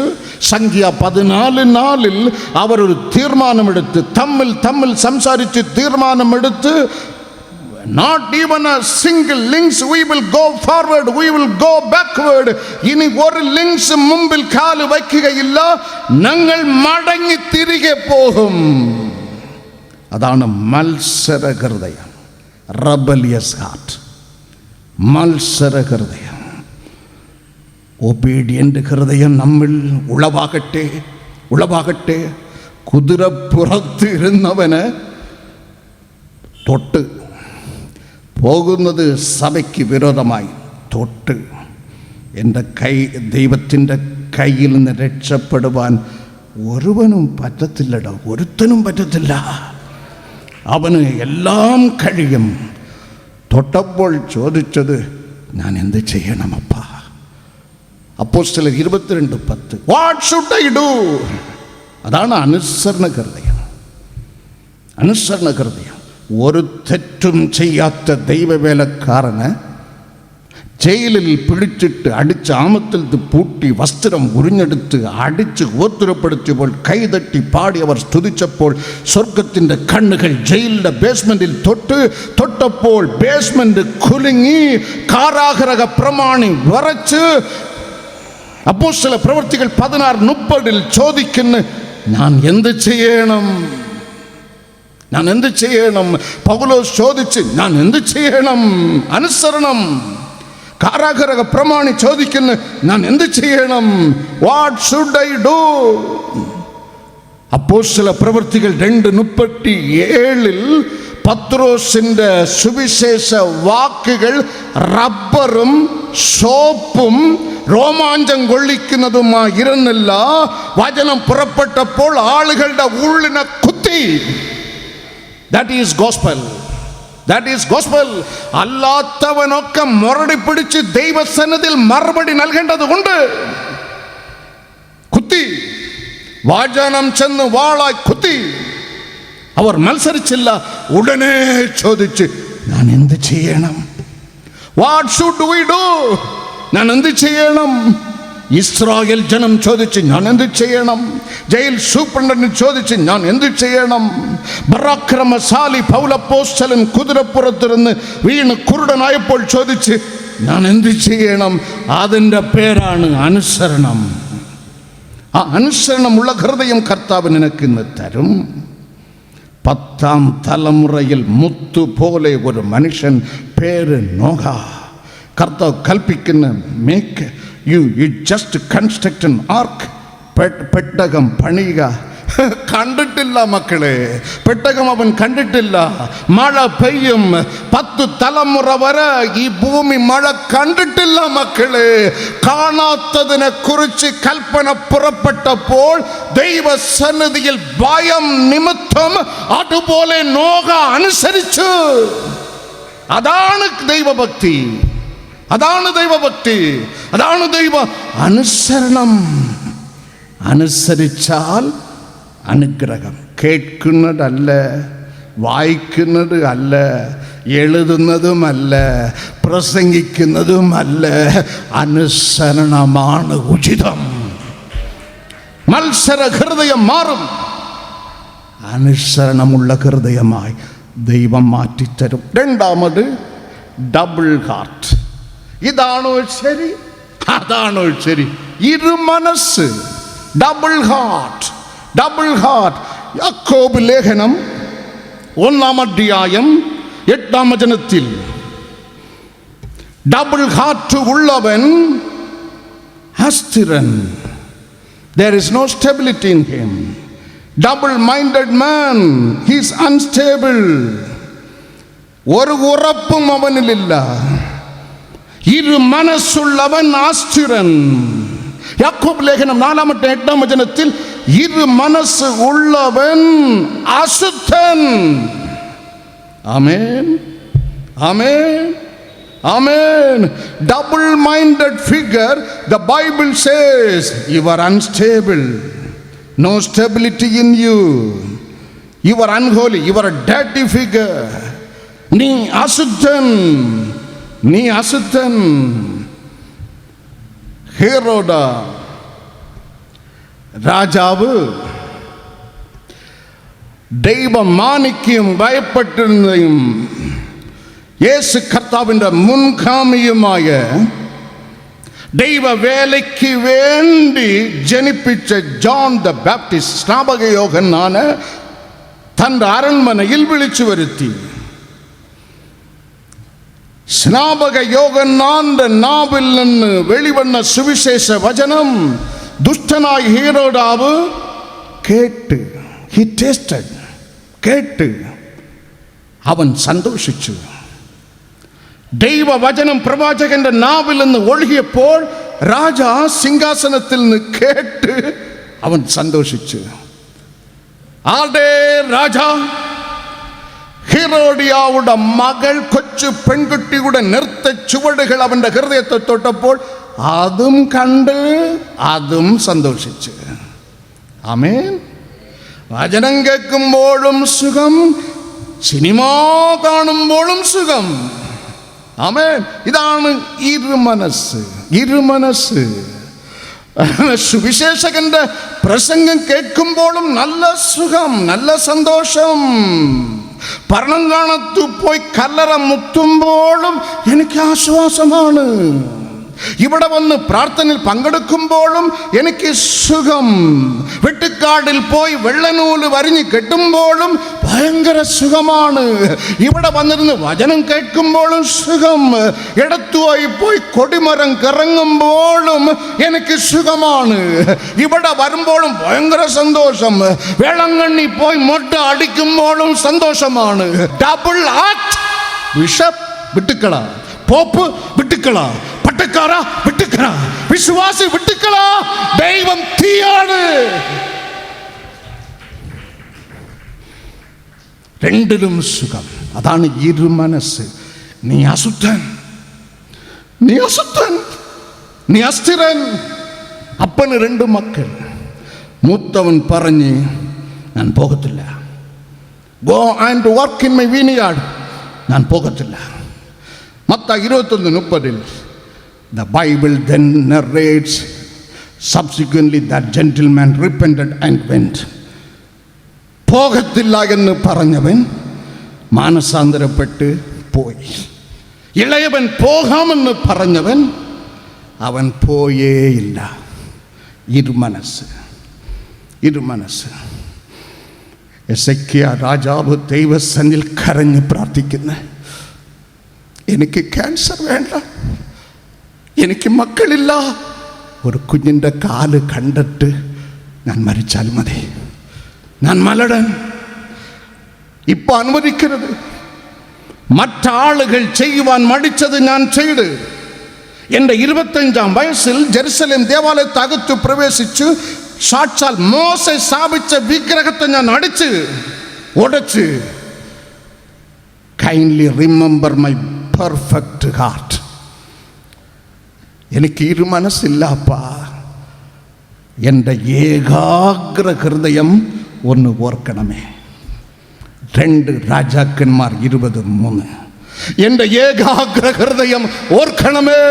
സംഖ്യ 14:4 അവർ ഒരു തീർമാനമെടുത്ത്, തമ്മിൽ സംസാരിച്ച് തീർമാനമെടുത്ത്, not even a single links we will go forward, we will go backward. ഇനി ഒരു ലിങ്ക്സ് മുമ്പിൽ കാല് വയ്ക്കുകയില്ല, ഞങ്ങൾ മടങ്ങി തിരികെ പോകും. അതാണ് മത്സര ഹൃദയം, റബലിയസ് ഹാർട്ട്. മത്സര ഹൃദയം, ഒബീഡിയൻ്റ് ഹൃദയം നമ്മിൽ ഉളവാകട്ടെ. കുതിരപ്പുറത്ത് ഇരുന്നവന് തൊട്ട് പോകുന്നത് സഭയ്ക്ക് വിരോധമായി തൊട്ട്, എൻ്റെ ദൈവത്തിൻ്റെ കയ്യിൽ നിന്ന് രക്ഷപ്പെടുവാൻ ഒരുവനും പറ്റത്തില്ലടോ, ഒരുത്തനും പറ്റത്തില്ല. അവന് എല്ലാം കഴിയും. തൊട്ടപ്പോൾ ചോദിച്ചത്, ഞാൻ എന്ത് ചെയ്യണം അപ്പാ? അപ്പോസ്തലർ 22:10 വാട്ട് ഷുഡ് ഐ ഡു? അതാണ് അനുസരണ ഹൃദയം. ഒരു തെറ്റും ചെയ്യാത്ത ദൈവവേലക്കാരന് ജയിലിൽ പിടിച്ചിട്ട് അടിച്ച് ആമത്തിൽ പൂട്ടി വസ്ത്രം ഉരിഞ്ഞെടുത്ത് അടിച്ച് ഗോത്രപ്പെടുത്തിയപ്പോൾ കൈതട്ടി പാടി അവർ സ്തുതിച്ചപ്പോൾ സ്വർഗത്തിൻ്റെ കണ്ണുകൾ ജയിലിൻ്റെ ബേസ്മെൻറ്റിൽ തൊട്ടപ്പോൾ ബേസ്മെൻറ്റ് കുലുങ്ങി, കാരാഗ്രഹ പ്രമാണി വിറച്ച്. അപ്പോസ്തല പ്രവൃത്തികൾ 16:30 ചോദിക്കുന്നു, ഞാൻ എന്ത് ചെയ്യണം? പൗലോസ് ചോദിച്ച്, ഞാൻ എന്ത് ചെയ്യണം? അനുസരണം. കാരാഗ്രഹ പ്രമാണി ചോദിക്കുന്നു, ഞാൻ എന്ത് ചെയ്യണം? What should I do? അപ്പോസ്തല പ്രവൃത്തികൾ 2:37 പത്രോസിന്റെ സുവിശേഷ വാക്കുകൾ റബ്ബറും സോപ്പും രോമാഞ്ചം കൊള്ളിക്കുന്നതുമായിരുന്നില്ല. വചനം പുറപ്പെട്ടപ്പോൾ ആളുകളുടെ ഉള്ളിനെ കുത്തി. That is gospel. അല്ലാത്തവനൊക്കെ മുരടി പിടിച്ച് ദൈവസന്നിധിയിൽ മറുപടി നൽകേണ്ടതുണ്ട്. കുത്തി, വചനം ചെന്ന് വാളായി കുത്തി. അവർ മത്സരിച്ചില്ല. ഉടനെ ചോദിച്ച്, ഞാൻ എന്ത് ചെയ്യണം? What should we do? ഞാൻ എന്ത് ചെയ്യണം? ഇസ്രായേൽ ജനം ചോദിച്ച്, ഞാൻ എന്ത് ചെയ്യണം? ജയിൽ സൂപ്രണ്ടന് ചോദിച്ച്, ഞാൻ എന്ത് ചെയ്യണം? പരാക്രമശാലി പൗലപ്പോസ്തലൻ കുതിരപ്പുറത്തിരുന്ന് വീണ് കുരുടനായപ്പോൾ ചോദിച്ച്, ഞാൻ എന്ത് ചെയ്യണം? അതിൻ്റെ പേരാണ് അനുസരണം. ആ അനുസരണമുള്ള ഹൃദയം കർത്താവ് നിനക്ക് ഇന്ന് തരും. 10ஆம் தலைமுறையில் முத்து போலே ஒரு மனுஷன் பேரு நோகா. കർത്താവ് കൽപ്പിക്കുന്ന make you just construct an ark. പെട്ടകം പണിയുക. കണ്ടിട്ടില്ല മക്കളെ, പെട്ടകം അവൻ കണ്ടിട്ടില്ല. മഴ പെയ്യും, 10 തലമുറ വരെ ഈ ഭൂമി മഴ കണ്ടിട്ടില്ല മക്കളെ. കാണാത്തതിനെ കുറിച്ച് കൽപ്പന പുറപ്പെട്ടപ്പോൾ ദൈവസന്നിധിയിൽ ഭയം നിമിത്തം അതുപോലെ നോഹ അനുസരിച്ചു. അതാണ് ദൈവഭക്തി, അതാണ് ദൈവഭക്തി, അതാണ് ദൈവ അനുസരണം. അനുസരിച്ചാൽ അനുഗ്രഹം. കേൾക്കുന്നതല്ല, വായിക്കുന്നത് അല്ല, എഴുതുന്നതുമല്ല, പ്രസംഗിക്കുന്നതുമല്ല. അനുസരണമാണ് ഉചിതം. മത്സര ഹൃദയം മാറും. അനുസരണമുള്ള ഹൃദയമായി ദൈവം മാറ്റിത്തരും. രണ്ടാമത് ഡബിൾ ഹാർട്ട്. ഇതാണോ ശരി, അതാണോ ശരി? ഇരുമനസ്സ്. Double heart, double heart. യാക്കോബ് ലേഖനം 1-ാം അധ്യായം 8-ാം വചനത്തിൽ ഡബിൾ ഹാർട്ട് ഉള്ളവൻ അസ്ഥിരൻ. There is no stability in him. Double-minded man, he is unstable. ഒരു ഉറപ്പും അവനിലില്ല. ഇരു മനസ്സുള്ളവൻ അസ്ഥിരൻ. യാക്കോബ് ലേഖനം 4-8-ാം വചനത്തിൽ ഇരു മനസ്സ് ഉള്ളവൻ അശുദ്ധൻ. ആമേൻ, ആമേൻ, ആമേൻ. Double-minded figure, the Bible says you are unstable. No stability in you. You are unholy. You are a dirty figure. നീ അശുദ്ധൻ, നീ അശുദ്ധൻ. ഹെരോദ രാജാവ് ദൈവം മാനിക്കും ഭയപ്പെട്ടിരുന്നതും യേശു കർത്താവിൻ്റെ മുൻഗാമിയുമായ ദൈവ വേലയ്ക്ക് വേണ്ടി ജനിപ്പിച്ച ജോൺ ദ ബാപ്റ്റിസ്റ്റ്, സ്നാപക യോഹന്നാനെ തൻ്റെ അരൺമനയിൽ വിളിച്ചു വരുത്തി. സ്നാപക യോഹന്നാന്റെ നാവിൽ നിന്ന് വെളിവന്ന സുവിശേഷ വചനം ദുഷ്ടനായ ഹീരോദാവ് കേട്ട്, he tasted, കേട്ട് അവൻ സന്തോഷിച്ചു. ദൈവവചനം പ്രവാചകന്റെ നാവിൽ നിന്ന് ഒഴുകിയപ്പോൾ രാജാ സിംഹാസനത്തിൽ നിന്ന് കേട്ട് അവൻ സന്തോഷിച്ചു. ആരുടെ രാജാ? ഹെരോദിയാവുടെ മകൾ, കൊച്ചു പെൺകുട്ടിയുടെ നൃത്ത ചുവടുകൾ അവന്റെ ഹൃദയത്തെ തൊട്ടപ്പോൾ അതും കണ്ട് അതും സന്തോഷിച്ചു. ആമേൻ. വചനം കേൾക്കുമ്പോഴും സുഖം, സിനിമ കാണുമ്പോഴും സുഖം. ആമേൻ. ഇതാണ് ഇരുമനസ്സ്, ഇരുമനസ്സ്. സുവിശേഷകന്റെ പ്രസംഗം കേൾക്കുമ്പോഴും നല്ല സുഖം, നല്ല സന്തോഷം. പർണങ്കാണത്തു പോയി കല്ലറ മുത്തുമ്പോഴും എനിക്ക് ആശ്വാസമാണ്. ഇവിടെ വന്ന് പ്രാർത്ഥനയിൽ പങ്കെടുക്കുമ്പോഴും എനിക്ക് സുഖം. വെട്ടിക്കാടിൽ പോയി വെള്ളനൂല് വരിഞ്ഞ് കെട്ടുമ്പോഴും ഭയങ്കര സുഖമാണ്. ഇവിടെ വന്നിരുന്ന് വചനം കേൾക്കുമ്പോഴും സുഖം. ഇടത്തുപോയി പോയി കൊടിമരം കറങ്ങുമ്പോഴും എനിക്ക് സുഖമാണ്. ഇവിടെ വരുമ്പോഴും ഭയങ്കര സന്തോഷം. വേളങ്കണ്ണി പോയി മൊട്ട അടിക്കുമ്പോഴും സന്തോഷമാണ്. Double heart. ബിഷപ്പ് വിട്ടുക്കള, പോപ്പ് വിട്ടുക്കള, പട്ടക്കാര വിട്ടുക്കള, വിശ്വാസി വിട്ടുക്കള. ദൈവം തീയാണ്. രണ്ടിലും സുഖം. അതാണ് ഇരുമനസ്സ്. നീ അശുദ്ധൻ, നീ അശുദ്ധൻ, നീ അസ്ഥിരൻ. അപ്പന് 2 മക്കൾ. മൂത്തവൻ പറഞ്ഞ് ഞാൻ പോകത്തില്ല. Go and work in my vineyard. ഞാൻ പോകത്തില്ല. Mathai 21:30 the Bible then narrates subsequently that gentleman repented and went. പോകത്തില്ല എന്ന് പറഞ്ഞവൻ മാനസാന്തരപ്പെട്ട് പോയി. ഇളയവൻ പോകാമെന്ന് പറഞ്ഞവൻ അവൻ പോയേയില്ല. ഇരുമനസ്സ്, ഇരുമനസ്സ്. എസെക്കിയ രാജാവ് ദൈവസന്നിധിയിൽ കരഞ്ഞ് പ്രാർത്ഥിക്കുന്നു, എനിക്ക് ക്യാൻസർ വേണ്ട, എനിക്ക് മക്കളില്ല, ഒരു കുഞ്ഞിൻ്റെ കാല് കണ്ടിട്ട് ഞാൻ മരിച്ചാൽ മതി, ഞാൻ മലടൻ, ഇപ്പം അനുവദിക്കരുത്. മറ്റാളുകൾ ചെയ്യുവാൻ മടിച്ചത് ഞാൻ ചെയ്ത് എൻ്റെ 25-ാം വയസ്സിൽ ജെറുസലേം ദേവാലയത്തകത്ത് പ്രവേശിച്ച് സാക്ഷാൽ മോശെ സ്ഥാപിച്ച വിഗ്രഹത്തെ ഞാൻ അടിച്ച് ഉടച്ച്, kindly remember my perfect heart. എനിക്ക് ഇരു മനസ്സില്ലപ്പാ, എൻ്റെ ഏകാഗ്ര ഹൃദയം ഒന്ന് ഓർക്കണമേ. 2 രാജാക്കന്മാർ 20:3. എൻ്റെ ഏകാഗ്ര ഹൃദയം ഓർക്കണമേ.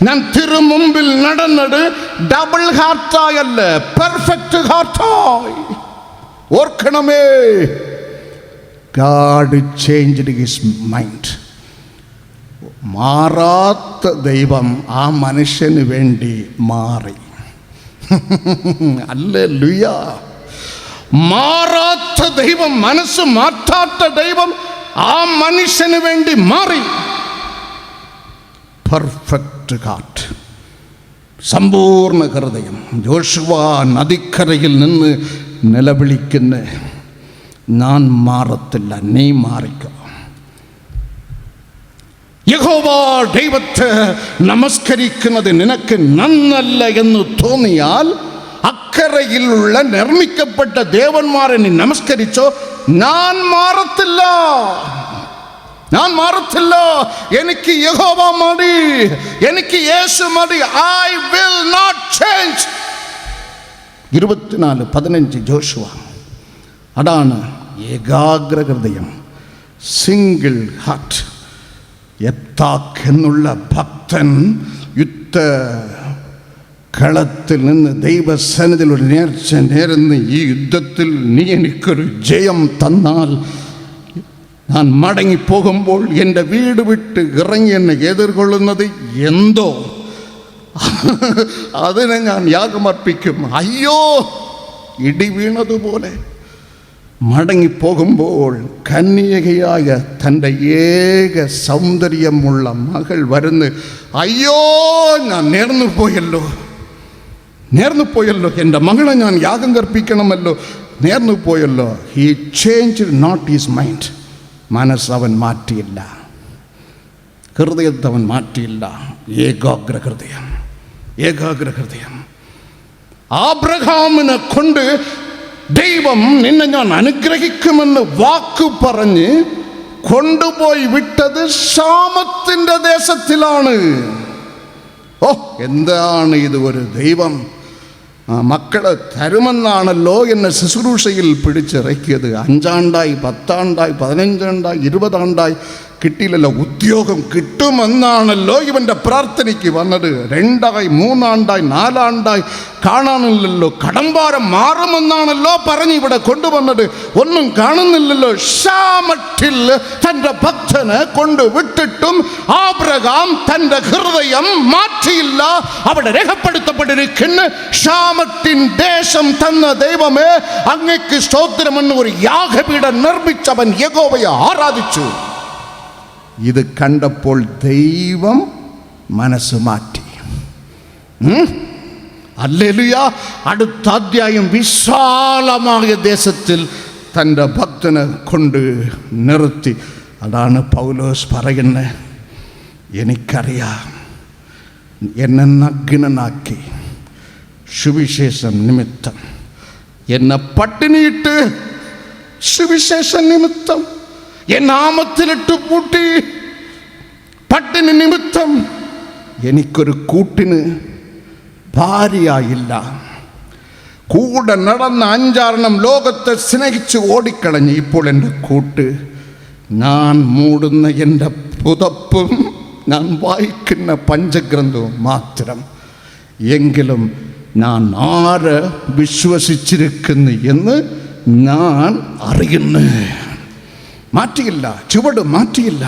ഞാൻ തിരുമുമ്പിൽ നടന്നത് ഡബിൾ ഹാർട്ടായല്ല, പെർഫെക്റ്റ് ഹാർട്ടായി. ഓർക്കണമേ. God changed his mind. മാറാത്ത ദൈവം ആ മനുഷ്യന് വേണ്ടി മാറി. ഹല്ലേലൂയ. മാറാത്ത ദൈവം, മനസ്സ് മാറ്റാത്ത ദൈവം ആ മനുഷ്യന് വേണ്ടി മാറി. പെർഫെക്റ്റ് ഹാർട്ട്, സമ്പൂർണ്ണ ഹൃദയം. യോശുവ നദിക്കരയിൽ നിന്ന് നിലവിളിക്കുന്ന, ഞാൻ മാറത്തില്ല, നീ മാറിക്കോ. യഹോവ ദൈവത്തെ നമസ്കരിക്കുന്നത് നിനക്ക് നന്നല്ല എന്ന് തോന്നിയാൽ, അക്കരയിലുള്ള നിർമ്മിക്കപ്പെട്ട ദേവന്മാരെ നീ നമസ്കരിച്ചോ, ഞാൻ മാറത്തില്ല, ഞാൻ മാറത്തില്ല. എനിക്ക് യഹോവ മതി, എനിക്ക് യേശു മതി. I will not change. 24:15 Joshua. അതാണ് ഏകാഗ്ര ഹൃദയം, സിംഗിൾ ഹാർട്ട്. യഫ്താക്ക് എന്നുള്ള ഭക്തൻ യുദ്ധ കളത്തിൽ നിന്ന് ദൈവസന്നിധിയിൽ ഒരു നേർച്ച നേർന്ന്, ഈ യുദ്ധത്തിൽ നീ എനിക്കൊരു ജയം തന്നാൽ ഞാൻ മടങ്ങിപ്പോകുമ്പോൾ എൻ്റെ വീട് വിട്ട് ഇറങ്ങി എന്നെ എതിർകൊള്ളുന്നത് എന്തോ അതിനെ ഞാൻ യാഗമർപ്പിക്കും. അയ്യോ, ഇടി വീണതുപോലെ മടങ്ങിപ്പോകുമ്പോൾ കന്യകയായ തൻ്റെ ഏക സൗന്ദര്യമുള്ള മകൾ വരുന്ന്, അയ്യോ ഞാൻ നേർന്നു പോയല്ലോ, എൻ്റെ മകളെ ഞാൻ യാഗം കർപ്പിക്കണമല്ലോ, നേർന്നു പോയല്ലോ. He changed not his mind. മനസ്സ് അവൻ മാറ്റിയില്ല, ഹൃദയത്തെ അവൻ മാറ്റിയില്ല. ഏകാഗ്ര ഹൃദയം, ഏകാഗ്ര ഹൃദയം. ആബ്രഹാമിനെ കൊണ്ട് ദൈവം നിന്നെ ഞാൻ അനുഗ്രഹിക്കുമെന്ന് വാക്ക് പറഞ്ഞ് കൊണ്ടുപോയി വിട്ടത് ശാമത്തിൻ്റെ ദേശത്തിലാണ്. ഓ, എന്താണ് ഇത്, ഒരു ദൈവം മക്കളെ തരുമെന്നാണല്ലോ എന്നെ ശുശ്രൂഷയിൽ പിടിച്ചിറക്കിയത്. 5 ആണ്ടായി, 10 ആണ്ടായി, 15 ആണ്ടായി, 20 ആണ്ടായി, കിട്ടിയില്ലല്ലോ. ഉദ്യോഗം കിട്ടുമെന്നാണല്ലോ ഇവൻ്റെ പ്രാർത്ഥനയ്ക്ക് വന്നത്. 2 ആയി, 3 ആണ്ടായി, 4 ആണ്ടായി, കാണാനില്ലല്ലോ. കടംഭാരം മാറുമെന്നാണല്ലോ പറഞ്ഞ് ഇവിടെ കൊണ്ടുവന്നത്. ഒന്നും കാണുന്നില്ലല്ലോ. ശാമത്തിൽ തൻ്റെ ഭക്തനെ കൊണ്ടുവിട്ടിട്ടും ആബ്രഹാം തൻ്റെ ഹൃദയം മാറ്റിയില്ല. അവിടെ രേഖപ്പെടുത്തപ്പെട്ടിരിക്കുന്ന, ശാമത്തിൻ ദേശം തന്ന ദൈവമേ അങ്ങയ്ക്ക് സ്തോത്രമെന്ന് ഒരു യാഗപീഠം നിർമ്മിച്ചവൻ യഹോവയെ ആരാധിച്ചു. ഇത് കണ്ടപ്പോൾ ദൈവം മനസ്സ് മാറ്റി. ഹല്ലേലൂയ. അടുത്ത അധ്യായം വിശാലമായ ദേശത്തിൽ തൻ്റെ ഭക്തനെ കൊണ്ട് നിർത്തി. അതാണ് പൗലോസ് പറയുന്നത്, എനിക്കറിയാം എന്നെ നഗ്നനാക്കി സുവിശേഷം നിമിത്തം, എന്നെ പട്ടിണിയിട്ട് സുവിശേഷം നിമിത്തം, നാമത്തിലിട്ട് പൂട്ടി പട്ടിണി നിമിത്തം എനിക്കൊരു കൂട്ടിന് ഭാര്യയായില്ല. കൂടെ നടന്ന 5 ലോകത്തെ സ്നേഹിച്ച് ഓടിക്കളഞ്ഞ് ഇപ്പോൾ എൻ്റെ കൂട്ട്, ഞാൻ മൂടുന്ന എൻ്റെ പുതപ്പും ഞാൻ വായിക്കുന്ന പഞ്ചഗ്രന്ഥവും മാത്രം. എങ്കിലും ഞാൻ ആരെ വിശ്വസിച്ചിരിക്കുന്നു എന്ന് ഞാൻ അറിയുന്നു. മാറ്റിയില്ല, ചുവട് മാറ്റിയില്ല,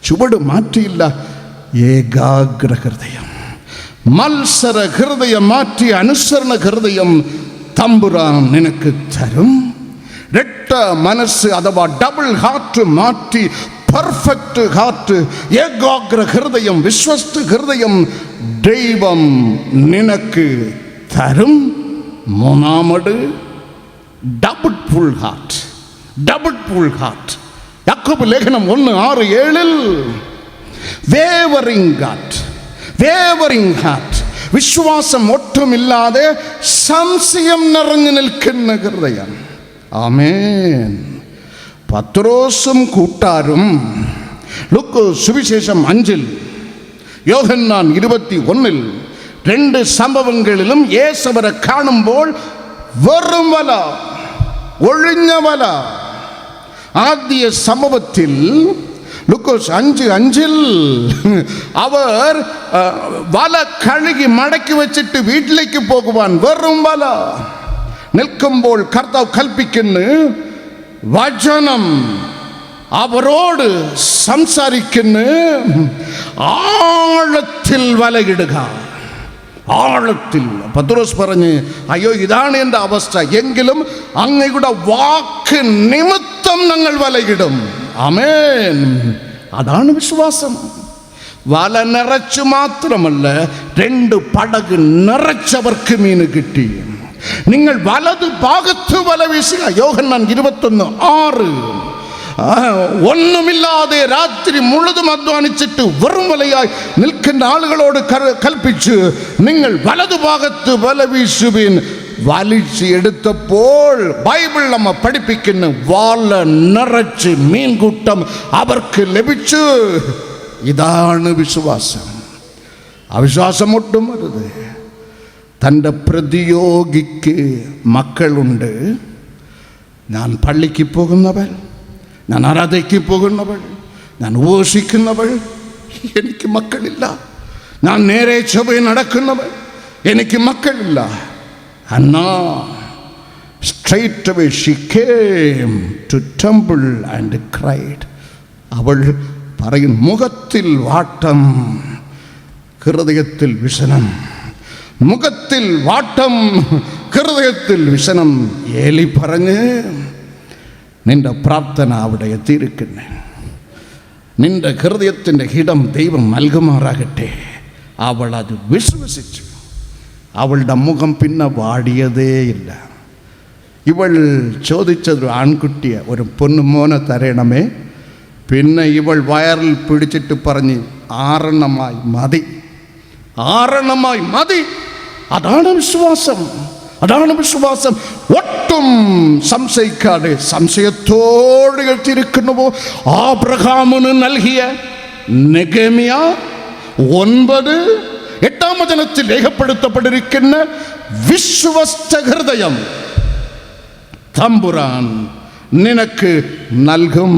ചുവട് മാറ്റിയില്ല. ഏകാഗ്ര ഹൃദയം, മത്സര ഹൃദയം മാറ്റി അനുസരണ ഹൃദയം തമ്പുരാൻ നിനക്ക് തരും. രട്ട മനസ്സ് അഥവാ ഡബിൾ ഹാർട്ട് മാറ്റി പെർഫെക്റ്റ് ഹാർട്ട്, ഏകാഗ്ര ഹൃദയം, വിശ്വസ്ത ഹൃദയം ദൈവം നിനക്ക് തരും. മൂന്നാമത് double full heart. Double full heart. യാക്കോബ് ലേഖനം 1:6-7 വേവറിംഗ് ഹാർട്ട്. വേവറിംഗ് ഹാർട്ട്, വിശ്വാസം ഒട്ടുമില്ലാതെ സംശയം നിറഞ്ഞു നിൽക്കുന്ന ഹൃദയം. ആമേൻ. പത്രോസും കൂട്ടാരും ലൂക്കോസ് സുവിശേഷം 5, യോഹന്നാൻ 21 രണ്ട് സംഭവങ്ങളിലും യേശുവരെ കാണുമ്പോൾ വെറും വല, ഒഴിഞ്ഞ വല. ആദ്യ സംഭവത്തിൽ ലൂക്കോസ് 5:5 അവർ വല കഴുകി മടക്കി വെച്ചിട്ട് വീട്ടിലേക്ക് പോകുവാൻ വെറും വല നിൽക്കുമ്പോൾ കർത്താവ് കൽപ്പിക്കുന്നു, വചനം അവരോട് സംസാരിക്കുന്നു, ആഴത്തിൽ വലയിടുക. ആഴത്തിൽ. പത്രോസ് പറഞ്ഞ്, അയ്യോ ഇതാണ് എൻ്റെ അവസ്ഥ, എങ്കിലും അങ്ങയുടെ വാക്ക് നിമിത്തം ഞങ്ങൾ വലയിടും. ആമേൻ. അതാണ് വിശ്വാസം. വല നിറച്ചു മാത്രമല്ല, 2 പടക് നിറച്ചവർക്ക് മീൻ കിട്ടി. നിങ്ങൾ വലത് ഭാഗത്ത് വല വീശുക. യോഹന്നാൻ 21:6 ഒന്നുമില്ലാതെ രാത്രി മുഴുവൻ അധ്വാനിച്ചിട്ട് വെറും വലയായി നിൽക്കുന്ന ആളുകളോട് കൽപ്പിച്ച്, നിങ്ങൾ വലതുഭാഗത്ത് വല വീശുവിൻ. വലിച്ച് എടുത്തപ്പോൾ ബൈബിൾ നമ്മ പഠിപ്പിക്കുന്ന വല നിറച്ച് മീൻകൂട്ടം അവർക്ക് ലഭിച്ചു. ഇതാണ് വിശ്വാസം. അവിശ്വാസം ഒട്ടും വരുത്. തൻ്റെ പ്രതിയോഗിക്ക് മക്കളുണ്ട്. ഞാൻ പള്ളിക്ക് പോകുന്നവൾ, ഞാൻ ആരാധനയ്ക്ക് പോകുന്നവൾ, ഞാൻ ഉപവസിക്കുന്നവൾ, എനിക്ക് മക്കളില്ല. ഞാൻ നേരെ ചൊവ്വേ നടക്കുന്നവൾ, എനിക്ക് മക്കളില്ല. Hannah, straight away she came to temple and cried. അവൾ പറയും, മുഖത്തിൽ വാട്ടം, ഹൃദയത്തിൽ വിഷനം. മുഖത്തിൽ വാട്ടം, ഹൃദയത്തിൽ വിഷനം. ഏലി പറഞ്ഞ്, നിന്റെ പ്രാർത്ഥന അവിടെ എത്തിയിരിക്കുന്നു. നിന്റെ ഹൃദയത്തിൻ്റെ ഹിതം ദൈവം നൽകുമാറാകട്ടെ. അവൾ അത് വിശ്വസിച്ചു. അവളുടെ മുഖം പിന്നെ വാടിയതേയില്ല. ഇവൾ ചോദിച്ചത് ആൺകുട്ടിയെ, ഒരു പൊന്നുമോനെ തരണമേ. പിന്നെ ഇവൾ വയറിൽ പിടിച്ചിട്ട് പറഞ്ഞ്, 6 മതി, 6 മതി. അതാണ് വിശ്വാസം. അതാണ് വിശ്വാസം. ഒട്ടും സംശയിക്കാതെ സംശയത്തോടെ എത്തിയിരിക്കുന്നുവോ? ആബ്രഹാമിന് നൽകിയ നെഗേമിയ 9:8 വചനത്തിൽ രേഖപ്പെടുത്തപ്പെട്ടിരിക്കുന്ന വിശ്വസ്ത ഹൃദയം തമ്പുരാൻ നിനക്ക് നൽകും.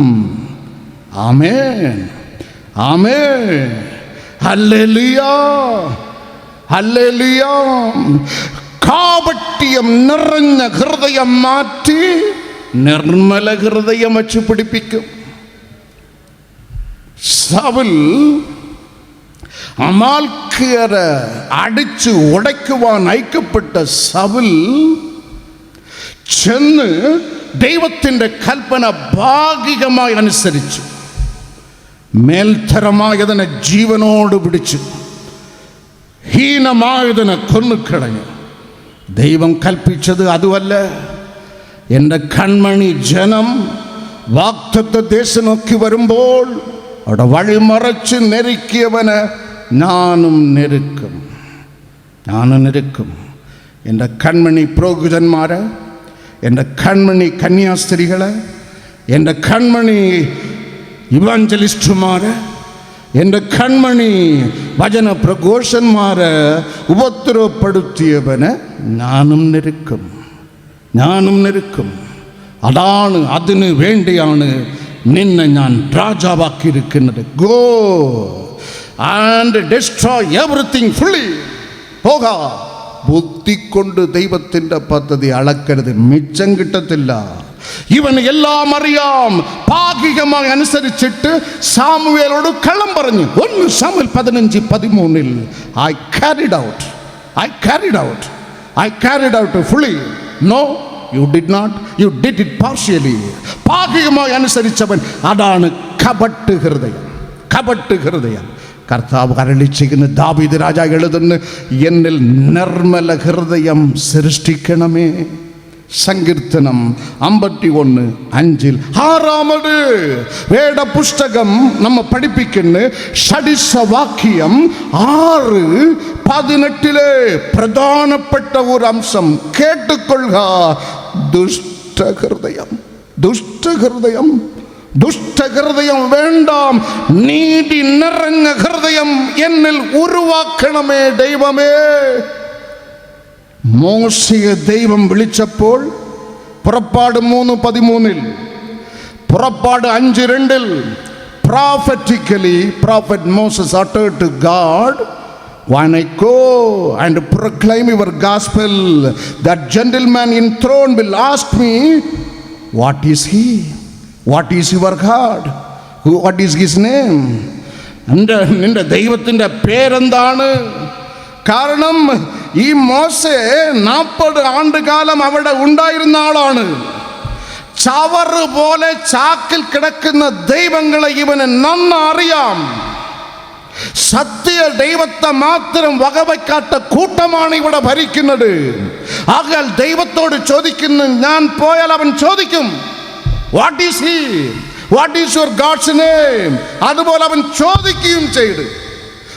ആമേൻ, ആമേൻ, ഹല്ലേലൂയ, ഹല്ലേലൂയ. കാപട്യം നിറഞ്ഞ ഹൃദയം മാറ്റി നിർമ്മല ഹൃദയം വച്ച് പിടിപ്പിക്കും. സൗൽ അമാൽക്കിയരെ അടിച്ച് ഉടയ്ക്കുവാൻ അയക്കപ്പെട്ട സൗൽ ചെന്ന് ദൈവത്തിൻ്റെ കൽപ്പന ഭാഗികമായി അനുസരിച്ചു. മേൽത്തരമായതിനെ ജീവനോട് പിടിച്ചു, ഹീനമായതിനെ കൊന്നുകളഞ്ഞു. ദൈവം കൽപ്പിച്ചത് അതുമല്ല. എൻ്റെ കൺമണി ജനം വാഗ്ദത്ത ദേശം നോക്കി വരുമ്പോൾ അവിടെ വഴിമറച്ച് നെരുക്കിയവന് ഞാനും നെരുക്കും, ഞാനും നെരുക്കും. എൻ്റെ കൺമണി പുരോഹിതന്മാരെ, എൻ്റെ കൺമണി കന്യാസ്ത്രീകളെ, എൻ്റെ കൺമണി ഇവാഞ്ചലിസ്റ്റുമാരെ, എൻ്റെ കൺമണി വചന പ്രഘോഷന്മാരെ ഉപദ്രവപ്പെടുത്തിയവന് ഞാനും നെരുക്കും, ഞാനും നെരുക്കും. അതാണ്, അതിന് വേണ്ടിയാണ് നിന്നെ ഞാൻ രാജാവാക്കിയിരിക്കുന്നത്. Go and destroy everything fully. പോകാ. ബുദ്ധി കൊണ്ട് ദൈവത്തിൻ്റെ പദ്ധതി അളക്കരുത്, മിച്ചം കിട്ടത്തില്ല. ഇവന് എല്ലാം അറിയാം. ഭാഗികമായി അനുസരിച്ചിട്ട് സാമുവേലോട് കള്ളം പറഞ്ഞു. 1 Samuel 15:13 I carried out fully. No, you did not, you did it partially. ഭാഗികമായി അനുസരിച്ചവൻ, അതാണ് കപട്ട് ഹൃദയം. കപട്ട് ഹൃദയം. കർത്താവ് അരുളി ചെയ്യുന്ന, ദാവീദ് രാജാവ് എഴുതുന്നു, എന്നിൽ നിർമ്മല ഹൃദയം സൃഷ്ടിക്കണമേ. സങ്കീർത്തനം 51:5 ആറാമത് വേദ പുസ്തകം നമ്മ പഠിപ്പിക്കുന്ന ഷഡിസവാക്യം 6:18 പ്രധാനപ്പെട്ട ഒരു അംശം കേട്ടുകൊള്ളുക. ദുഷ്ടഹൃദയം, ദുഷ്ടഹൃദയം, ദുഷ്ടഹൃദയം വേണ്ടാം, നീതി നിറഞ്ഞ ഹൃദയം എന്നിൽ ഉരുവാക്കണമേ ദൈവമേ. മോശയെ ദൈവം വിളിച്ചപ്പോൾ പുറപ്പാട് 3:13, പുറപ്പാട് 5:2 prophetically prophet Moses uttered to God, when I go and proclaim your gospel, that gentleman enthroned will ask me, what is he? What is your God? What is his name? നിന്റെ ദൈവത്തിൻ്റെ പേരെന്താണ്? കാരണം ഈ മോശെ 40 ആണ്ടുകാലം അവിടെ ഉണ്ടായിരുന്ന ആളാണ്. ചവറ് പോലെ ചാക്കിൽ കിടക്കുന്ന ദൈവങ്ങളെ ഇവന് നന്നറിയാം. സത്യ ദൈവത്തെ മാത്രം വകവയ്ക്കാത്ത കൂട്ടമാണ് ഇവിടെ ഭരിക്കുന്നത്. ആകയാൽ ദൈവത്തോട് ചോദിക്കുന്നു, ഞാൻ പോയാൽ അവൻ ചോദിക്കും, what is he, what is your God's name? അതുപോലെ അവൻ ചോദിക്കുകയും ചെയ്തു.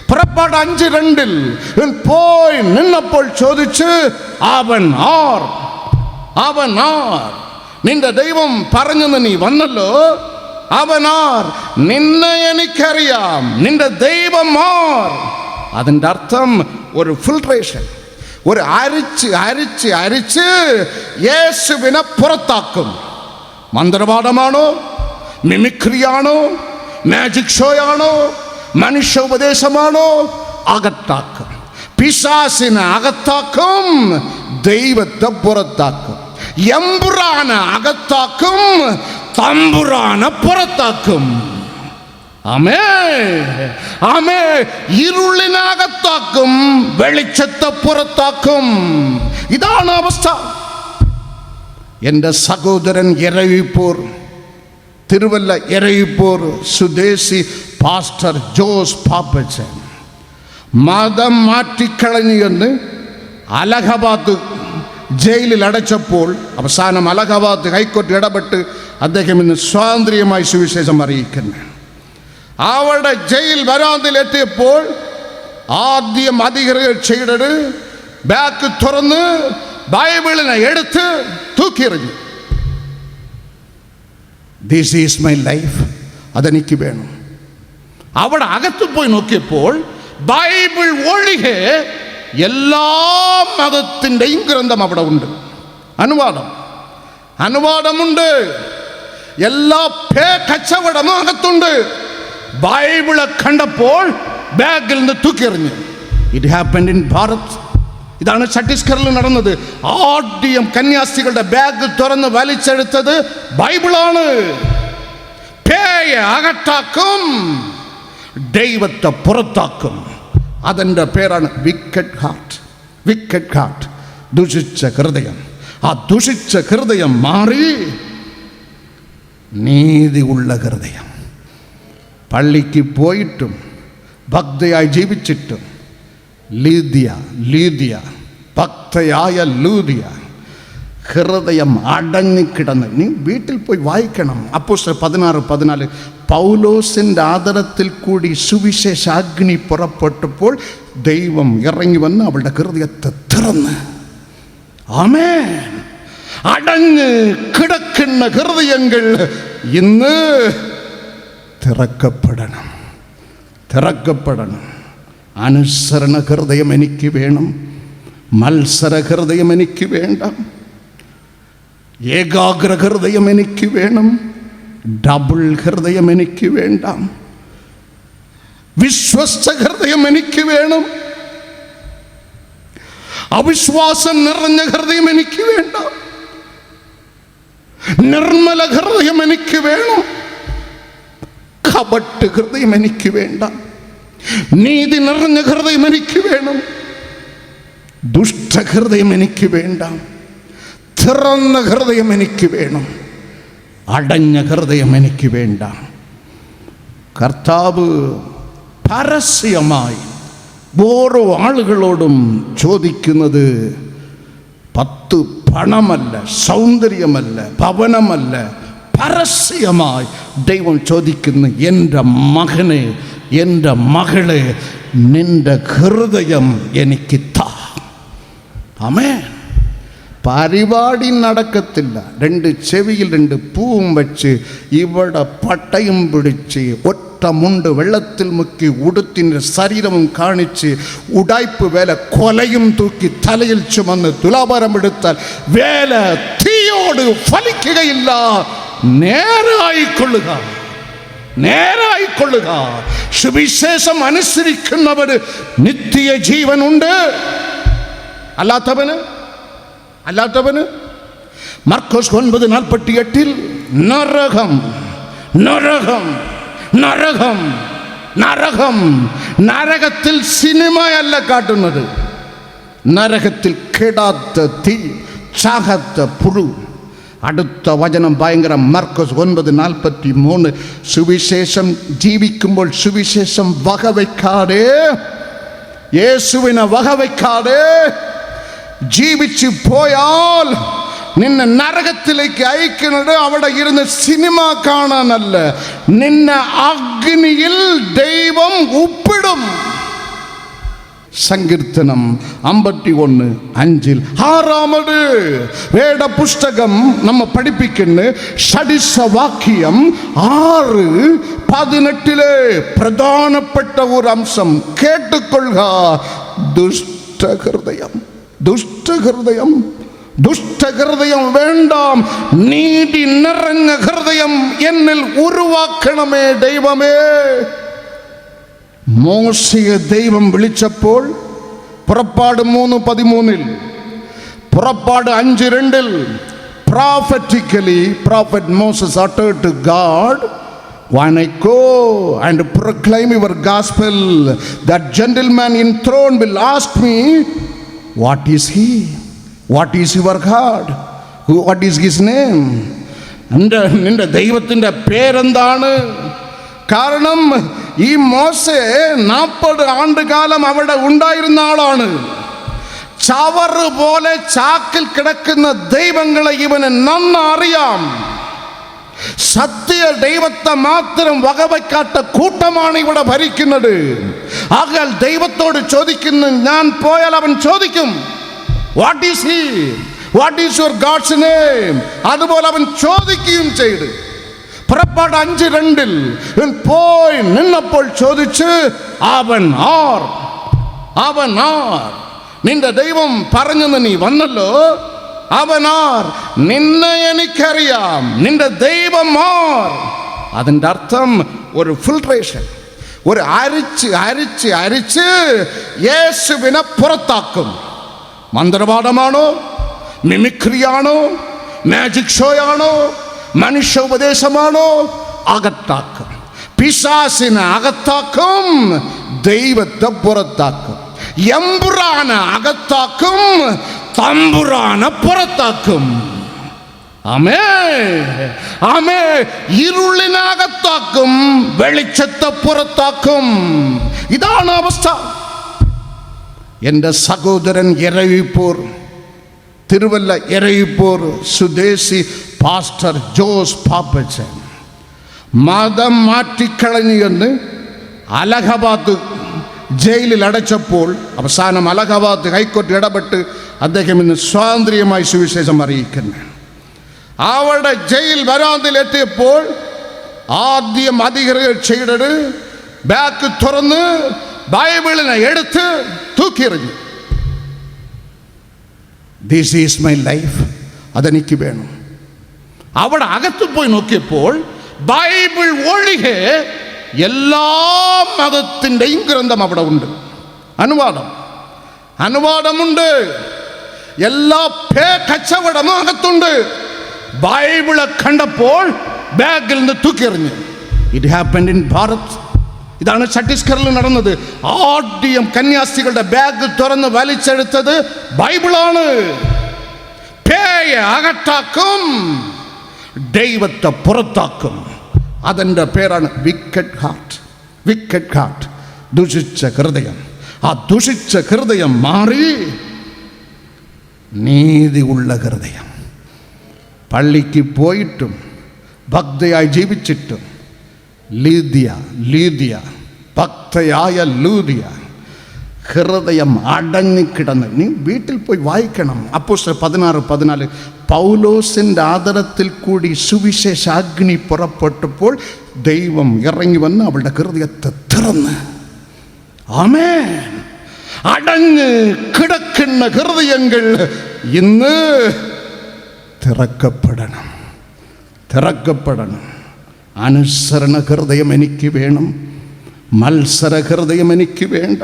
പുറപ്പാട് 5:2 പോയി നിന്നപ്പോൾ ചോദിച്ച്, അവൻ ആർ, അവൻ ആർ? നിന്റെ ദൈവം പറഞ്ഞെന്ന് നീ വന്നല്ലോ, അവൻ ആർ? നിന്നെ എനിക്കറിയാം, നിന്റെ ദൈവം ആർ? അതിൻ്റെ അർത്ഥം ഒരു ഫിൽട്രേഷൻ, ഒരു അരിച്ച് അരിച്ച് അരിച്ച് യേശുവിനെ പുറത്താക്കും. മന്ത്രവാദമാണോ, മിമിക്രിയാണോ, മാജിക് ഷോയാണോ, മനുഷ്യ ഉപദേശമാണോ? അകത്താക്കും. പിശാസിനെ അകത്താക്കും, ദൈവത്തെ പുറത്താക്കും. എമ്പുരാനെ അകത്താക്കും, തമ്പുരാനെ പുറത്താക്കും. ആമേ, ആമേ. ഇരുളിനെ അകത്താക്കും, വെളിച്ചത്തെ പുറത്താക്കും. ഇതാണ് അവസ്ഥ. എൻ്റെ സഹോദരൻ എരവിപ്പൂർ, തിരുവല്ല എരവിപ്പൂർ സ്വദേശി പാസ്റ്റർ ജോസ് പാപ്പച്ചൻ മതം മാറ്റിക്കളഞ്ഞു എന്ന് അലഹബാദ് ജയിലിൽ അടച്ചപ്പോൾ അവസാനം അലഹബാദ് ഹൈക്കോടതി ഇടപെട്ട് അദ്ദേഹം ഇന്ന് സ്വാതന്ത്ര്യമായി സുവിശേഷം അറിയിക്കുന്നു. അവിടെ ജയിൽ വരാന്തിലെത്തിയപ്പോൾ ആദ്യം അധികൃതർ ചെയ്തത് ബാഗ് തുറന്ന് ബൈബിളിനെ എടുത്ത് തൂക്കിയെറിഞ്ഞു. ദിസ് ഈസ് മൈ ലൈഫ്, അതെനിക്ക് വേണം. അവിടെ അകത്ത് പോയി നോക്കിയപ്പോൾ ബൈബിൾ ഒഴികെ എല്ലാ മതത്തിൻ്റെയും ഗ്രന്ഥം അവിടെ ഉണ്ട്. അനുവാദമുണ്ട്. എല്ലാ കച്ചവടവും അകത്തുണ്ട്. ബൈബിളെ കണ്ടപ്പോൾ ബാഗിൽ നിന്ന് തൂക്കിയെറിഞ്ഞു. It happened in Bharat. ഇതാണ് ഛത്തീസ്ഗഡിൽ നടന്നത്. ആദ്യം കന്യാസ്ത്രീകളുടെ ബാഗ് തുറന്ന് വലിച്ചെടുത്തത് ബൈബിളാണ്. പേയെ അകത്താക്കും, ദൈവത്തെ പുറത്താക്കും. അതിൻ്റെ പേരാണ് വിക്കറ്റ് ഹാർട്ട്. വിക്കറ്റ് ഹാർട്ട്, ദുഷിച്ച ഹൃദയം. ആ ദുഷിച്ച ഹൃദയം മാറി നീതിയുള്ള ഹൃദയം. പള്ളിക്ക് പോയിട്ടും ഭക്തയായി ജീവിച്ചിട്ടും ലീദിയ ഭക്തയായ ലൂദിയ ഹൃദയം അടഞ്ഞിക്കിടന്ന്. നീ വീട്ടിൽ പോയി വായിക്കണം. അപ്പോസ്തലർ 16:14 പൗലോസിൻ്റെ ആദരത്തിൽ കൂടി സുവിശേഷാഗ്നി പുറപ്പെട്ടപ്പോൾ ദൈവം ഇറങ്ങി വന്ന് അവളുടെ ഹൃദയത്തെ തുറന്ന്. ആമേൻ. അടഞ്ഞ് കിടക്കുന്ന ഹൃദയങ്ങൾ ഇന്ന് തിറക്കപ്പെടണം. അനുസരണ ഹൃദയം എനിക്ക് വേണം, മത്സര ഹൃദയം എനിക്ക് വേണ്ട, ഏകാഗ്ര ഹൃദയം എനിക്ക് വേണം, ഡബിൾ ഹൃദയം എനിക്ക് വേണ്ട, വിശ്വസ്ത ഹൃദയം എനിക്ക് വേണം, അവിശ്വാസം നിറഞ്ഞ ഹൃദയം എനിക്ക് വേണ്ട, നിർമ്മല ഹൃദയം എനിക്ക് വേണം, കപട്ട് ഹൃദയം എനിക്ക് വേണ്ട, നീതി നിറഞ്ഞ ഹൃദയം എനിക്ക് വേണം, ദുഷ്ടഹൃദയം എനിക്ക് വേണ്ട, തുറന്ന ഹൃദയം എനിക്ക് വേണം, അടഞ്ഞ ഹൃദയം എനിക്ക് വേണ്ട. കർത്താവ് പരസ്യമായി ഓരോ ആളുകളോടും ചോദിക്കുന്നത് 10 പണമല്ല, സൗന്ദര്യമല്ല, ഭവനമല്ല, പരസ്യമായി ദൈവം ചോദിക്കുന്നു, എൻ്റെ മകനെ, എൻ്റെ മകളെ, നിന്റെ ഹൃദയം എനിക്ക് താ. ആമേൻ. പരിപാടി നടക്കത്തില്ല. 2 ചെവിയിൽ 2 പൂവും വെച്ച് ഇവിടെ പട്ടയും പിടിച്ച് ഒറ്റ മുണ്ട് വെള്ളത്തിൽ മുക്കി ഉടുത്തിൻ്റെ ശരീരവും കാണിച്ച് ഉടായ്പ് വേല കൊലയും തൂക്കി തലയിൽ ചുമന്ന് തുലാഭാരം എടുത്താൽ വേല തീയോട് ഫലിക്കുകയില്ല. നേരായിക്കൊള്ളുക, നേരായിക്കൊള്ളുക. സുവിശേഷം അനുസരിക്കുന്നവന് നിത്യ ജീവനുണ്ട്, അല്ലാത്തവന് മർക്കോസ് 9:48 നരകം, നരകം, നരകം, നരകം. നരകത്തിൽ സിനിമയല്ല കാട്ടുന്നത്, നരകത്തിൽ കെടാത്ത തീ, ചാകാത്ത പുഴു. അടുത്ത വചനം ഭയങ്കര. മർക്കോസ് 9:43 സുവിശേഷം ജീവിക്കുമ്പോൾ സുവിശേഷം വകവയ്ക്കാതെ, യേശുവിനെ വകവയ്ക്കാതെ ജീവിച്ചു പോയാൽ നിന്നെ നരകത്തിലേക്ക് അയക്കുന്നത് അവിടെ ഇരുന്ന് സിനിമ കാണാനല്ല, നിന്നെ അഗ്നിയിൽ ദൈവം ഉപ്പിടും. സങ്കീർത്തനം 51:5 6வது വേദ പുസ്തകം നമ്മ പഠിപ്പിക്കുന്ന ഷഡിസവാക്യം 6:18 പ്രധാനപ്പെട്ട ഒരു അംശം കേട്ടുകൊള്ളുക. ദുഷ്ടഹൃദയം, ദുഷ്ടഹൃദയം, ദുഷ്ടഹൃദയം വേണ്ടാം, നീതി നിറഞ്ഞ ഹൃദയം എന്നിൽ ഉരുവാക്കണമേ ദൈവമേ. മോശയെ ദൈവം വിളിച്ചപ്പോൾ പുറപ്പാട് 3:13, പുറപ്പാട് 5:2 prophetically prophet Moses uttered to God, when I go and proclaim your gospel, that gentleman in throne will ask me, what is he, what is your God, what is his name? നിന്റെ ദൈവത്തിൻ്റെ പേരെന്താണ്? കാരണം ഈ മോശെ 40 ആണ്ടുകാലം അവിടെ ഉണ്ടായിരുന്ന ആളാണ്. ചവറ് പോലെ ചാക്കിൽ കിടക്കുന്ന ദൈവങ്ങളെ ഇവന് നന്നറിയാം. സത്യ ദൈവത്തെ മാത്രം വകവയ്ക്കാത്ത കൂട്ടമാണ് ഇവിടെ ഭരിക്കുന്നത്. ആകയാൽ ദൈവത്തോട് ചോദിക്കുന്നു, ഞാൻ പോയാൽ അവൻ ചോദിക്കും, what is he, what is your God's name? അതുപോലെ അവൻ ചോദിക്കുകയും ചെയ്തു. പുറപ്പാട് 5:2 പോയി നിന്നപ്പോൾ ചോദിച്ച്, അവൻ ആർ, അവൻ ആർ? നിന്റെ ദൈവം പറഞ്ഞെന്ന് നീ വന്നല്ലോ, അവനാർ? നിന്നെ എനിക്കറിയാം, നിന്റെ ദൈവം ആർ? അതിൻ്റെ അർത്ഥം ഒരു ഫിൽട്രേഷൻ, ഒരു അരിച്ച് അരിച്ച് അരിച്ച് യേശുവിനെ പുറത്താക്കും. മന്ത്രവാദമാണോ, മിമിക്രിയാണോ, മാജിക് ഷോയാണോ, മനുഷ്യ ഉപദേശമാണോ? അകത്താക്കും. പിശാസിനെ അകത്താക്കും, ദൈവത്തെ പുറത്താക്കും. എമ്പുരാനെ അകത്താക്കും, തമ്പുരാനെ പുറത്താക്കും. ആമേ, ആമേ. ഇരുളിനെ അകത്താക്കും, വെളിച്ചത്തെ പുറത്താക്കും. ഇതാണ് അവസ്ഥ. എൻ്റെ സഹോദരൻ എരവിപ്പൂർ, തിരുവല്ല എരവിപ്പൂർ സ്വദേശി പാസ്റ്റർ ജോസ് പാപ്പച്ചൻ മതം മാറ്റിക്കളഞ്ഞു എന്ന് അലഹബാദ് ജയിലിൽ അടച്ചപ്പോൾ അവസാനം അലഹബാദ് ഹൈക്കോടതി ഇടപെട്ട് അദ്ദേഹം ഇന്ന് സ്വാതന്ത്ര്യമായി സുവിശേഷം അറിയിക്കുന്നു. അവിടെ ജയിൽ വരാന്തിലെത്തിയപ്പോൾ ആദ്യം അധികൃതർ ചെയ്തത് ബാഗ് തുറന്ന് ബൈബിളിനെ എടുത്ത് തൂക്കിയെറിഞ്ഞു. ദിസ് ഈസ് മൈ ലൈഫ്, അതെനിക്ക് വേണം. അവിടെ അകത്ത് പോയി നോക്കിയപ്പോൾ ബൈബിൾ ഒഴികെ എല്ലാ മതത്തിൻ്റെയും ഗ്രന്ഥം അവിടെ ഉണ്ട്. അനുവാദമുണ്ട്. എല്ലാ കച്ചവടവും അകത്തുണ്ട്. ബൈബിളെ കണ്ടപ്പോൾ ബാഗിൽ നിന്ന് തൂക്കിയെറിഞ്ഞു. It happened in Bharat. ഇതാണ് ഛത്തീസ്ഗഡിൽ നടന്നത്. ആദ്യം കന്യാസ്ത്രീകളുടെ ബാഗ് തുറന്ന് വലിച്ചെടുത്തത് ബൈബിളാണ്. നേരെ അകത്താക്കും, ദൈവത്തെ പുറത്താക്കും. അതിൻ്റെ പേരാണ് വിക്കറ്റ് ഹാർട്ട്. വിക്കറ്റ് ഹാർട്ട്, ദുഷിച്ച ഹൃദയം. ആ ദുഷിച്ച ഹൃദയം മാറി നീതിയുള്ള ഹൃദയം. പള്ളിക്ക് പോയിട്ടും ഭക്തയായി ജീവിച്ചിട്ടും ലീദിയ ഭക്തയായ ലൂദിയ ഹൃദയം അടങ്ങിക്കിടന്ന്, നീ വീട്ടിൽ പോയി വായിക്കണം. അപ്പോസ്തലർ 16:14 പൗലോസിൻ്റെ ആദരത്തിൽ കൂടി സുവിശേഷാഗ്നി പുറപ്പെട്ടപ്പോൾ ദൈവം ഇറങ്ങി വന്ന് അവളുടെ ഹൃദയത്തെ തുറന്ന്. ആമേൻ. അടങ്ങ് കിടക്കുന്ന ഹൃദയങ്ങൾ ഇന്ന് തിറക്കപ്പെടണം. അനുസരണ ഹൃദയം എനിക്ക് വേണം, മത്സര ഹൃദയം എനിക്ക് വേണ്ട,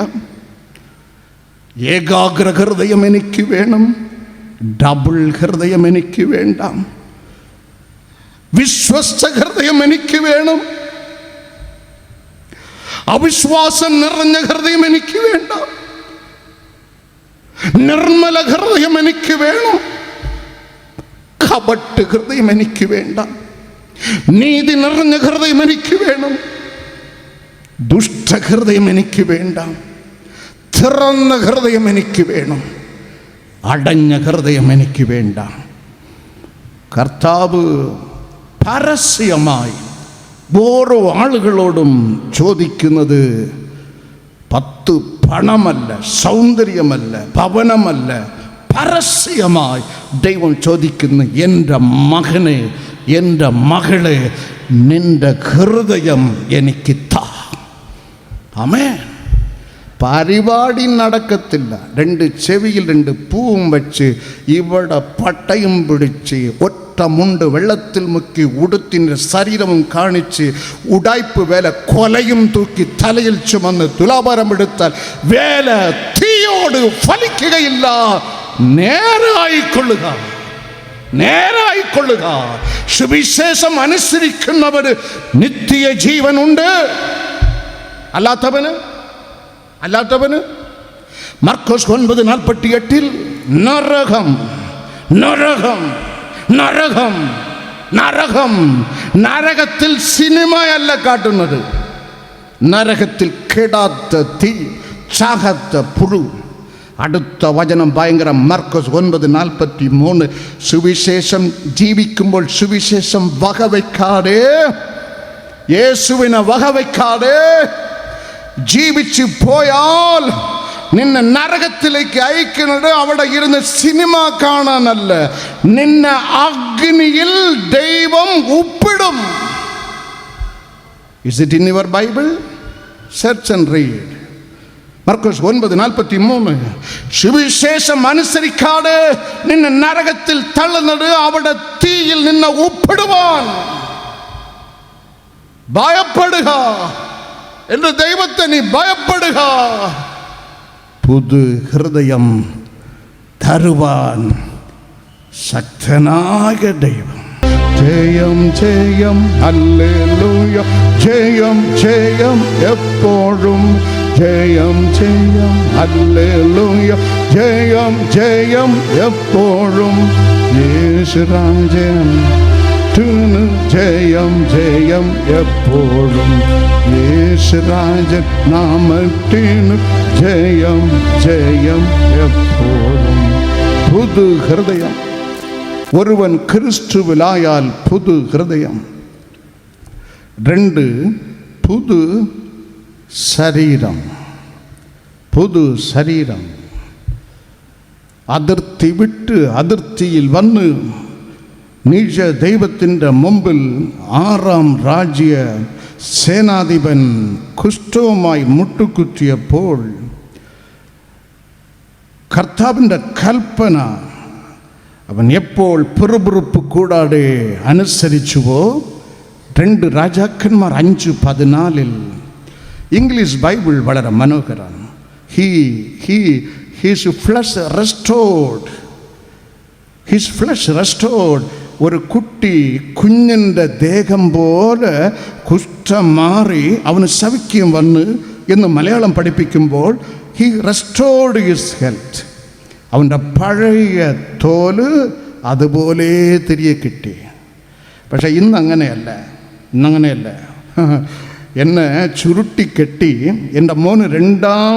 ഏകാഗ്ര ഹൃദയം എനിക്ക് വേണം, ഡബിൾ ഹൃദയം എനിക്ക് വേണ്ട, വിശ്വസ്ത ഹൃദയം എനിക്ക് വേണം, അവിശ്വാസം നിറഞ്ഞ ഹൃദയം എനിക്ക് വേണ്ട, നിർമ്മല ഹൃദയം എനിക്ക് വേണം, കപട്ട് ഹൃദയം എനിക്ക് വേണ്ട, നീതി നിറഞ്ഞ ഹൃദയം എനിക്ക് വേണം, ദുഷ്ടഹൃദയം എനിക്ക് വേണ്ട, തുറന്ന ഹൃദയം എനിക്ക് വേണം, അടഞ്ഞ ഹൃദയം എനിക്ക് വേണ്ട. കർത്താവ് പരസ്യമായി ഓരോ ആളുകളോടും ചോദിക്കുന്നത് 10 പണമല്ല, സൗന്ദര്യമല്ല, ഭവനമല്ല, പരസ്യമായി ദൈവം ചോദിക്കുന്നു, എൻ്റെ മകനെ, എൻ്റെ മകളെ, നിന്റെ ഹൃദയം എനിക്ക് താ. ആമേൻ. പരിപാടി നടക്കത്തില്ല. 2 ചെവിയിൽ 2 പൂവും വെച്ച് ഇവിടെ പട്ടയും പിടിച്ച് ഒറ്റ മുണ്ട് വെള്ളത്തിൽ മുക്കി ഉടുത്തിൻ്റെ ശരീരവും കാണിച്ച് ഉടായ്പ് വേല കൊലയും തൂക്കി തലയിൽ ചുമന്ന് തുലാഭാരം എടുത്താൽ വേല തീയോട് ഫലിക്കുകയില്ല. നേരായിക്കൊള്ളുക. സുവിശേഷം അനുസരിക്കുന്നവന് നിത്യ ജീവനുണ്ട്, അല്ലാത്തവന് മർക്കോസ് 9:48 നരകത്തിൽ സിനിമയല്ല കാട്ടുന്നത്, നരകത്തിൽ കെടാത്ത തീ, ചാകാത്ത പുഴു. അടുത്ത വചനം ഭയങ്കര. മർക്കോസ് 9:43 സുവിശേഷം ജീവിക്കുമ്പോൾ സുവിശേഷം വകവയ്ക്കാതെ, യേശുവിനെ വകവയ്ക്കാതെ ജീവിച്ചു പോയാൽ നിന്നെ നരകത്തിലേക്ക് അയക്കുന്നത് അവിടെ ഇരുന്ന് സിനിമ കാണാനല്ല, നിന്നെ അഗ്നിയിൽ ദൈവം ഉപ്പിടും. Is it in your Bible? Search and read. മർക്കോസ് 9:43 സുവിശേഷം അനുസരിക്കാതെ നിന്നെ നരകത്തിൽ തള്ളുന്നത് അവിടെ തീയിൽ നിന്നെ ഉപ്പിടുവാൻ. ഭയപ്പെടുക, എൻ്റെ ദൈവത്തെ നീ ഭയപ്പെടുക. പുതു ഹൃദയം തരുവാൻ ശക്തനായ ദൈവം. ജയം ജയം ഹല്ലേലൂയ, ജയം ജയം എപ്പോഴും, ജയം ജയം ഹല്ലേലൂയ, ജയം ജയം എപ്പോഴും. യേശുരാജൻ ജയം ജയം എപ്പോഴും, യേശുരാജൻ നാമത്തിനു ജയം ജയം എപ്പോഴും. പുതു ഹൃദയം. ഒരുവൻ ക്രിസ്തുവിലായാൽ പുതു ഹൃദയം. 2 പുതു ശരീരം. അതിർത്തി വിട്ട് അതിർത്തിയിൽ വന്ന് നിജ ദൈവത്തിൻ്റെ മുമ്പിൽ 6-ാം രാജ്യ സേനാധിപൻ കുഷ്ഠവുമായി മുട്ടുകുത്തിയപ്പോൾ കർത്താവിൻ്റെ കൽപ്പന അവൻ എപ്പോൾ പിറുപിറുപ്പ് കൂടാതെ അനുസരിച്ചുവോ. 2 രാജാക്കന്മാർ 5:14. ഇംഗ്ലീഷ് ബൈബിൾ വളരെ മനോഹരമാണ്. His flush restored. ഒരു കുഞ്ഞിൻ്റെ ദേഹം പോലെ കുഷ്ഠം മാറി അവന് സൗഖ്യം വന്ന് എന്ന് മലയാളം പഠിപ്പിക്കുമ്പോൾ ഹി റെസ്റ്റോർഡ് ഹിസ് ഹെൽത്ത്. അവൻ്റെ പഴയ തോല് അതുപോലെ തിരികെ കിട്ടി. പക്ഷെ ഇന്നങ്ങനെയല്ല. എന്നെ ചുരുട്ടിക്കെട്ടി എൻ്റെ മോന് രണ്ടാം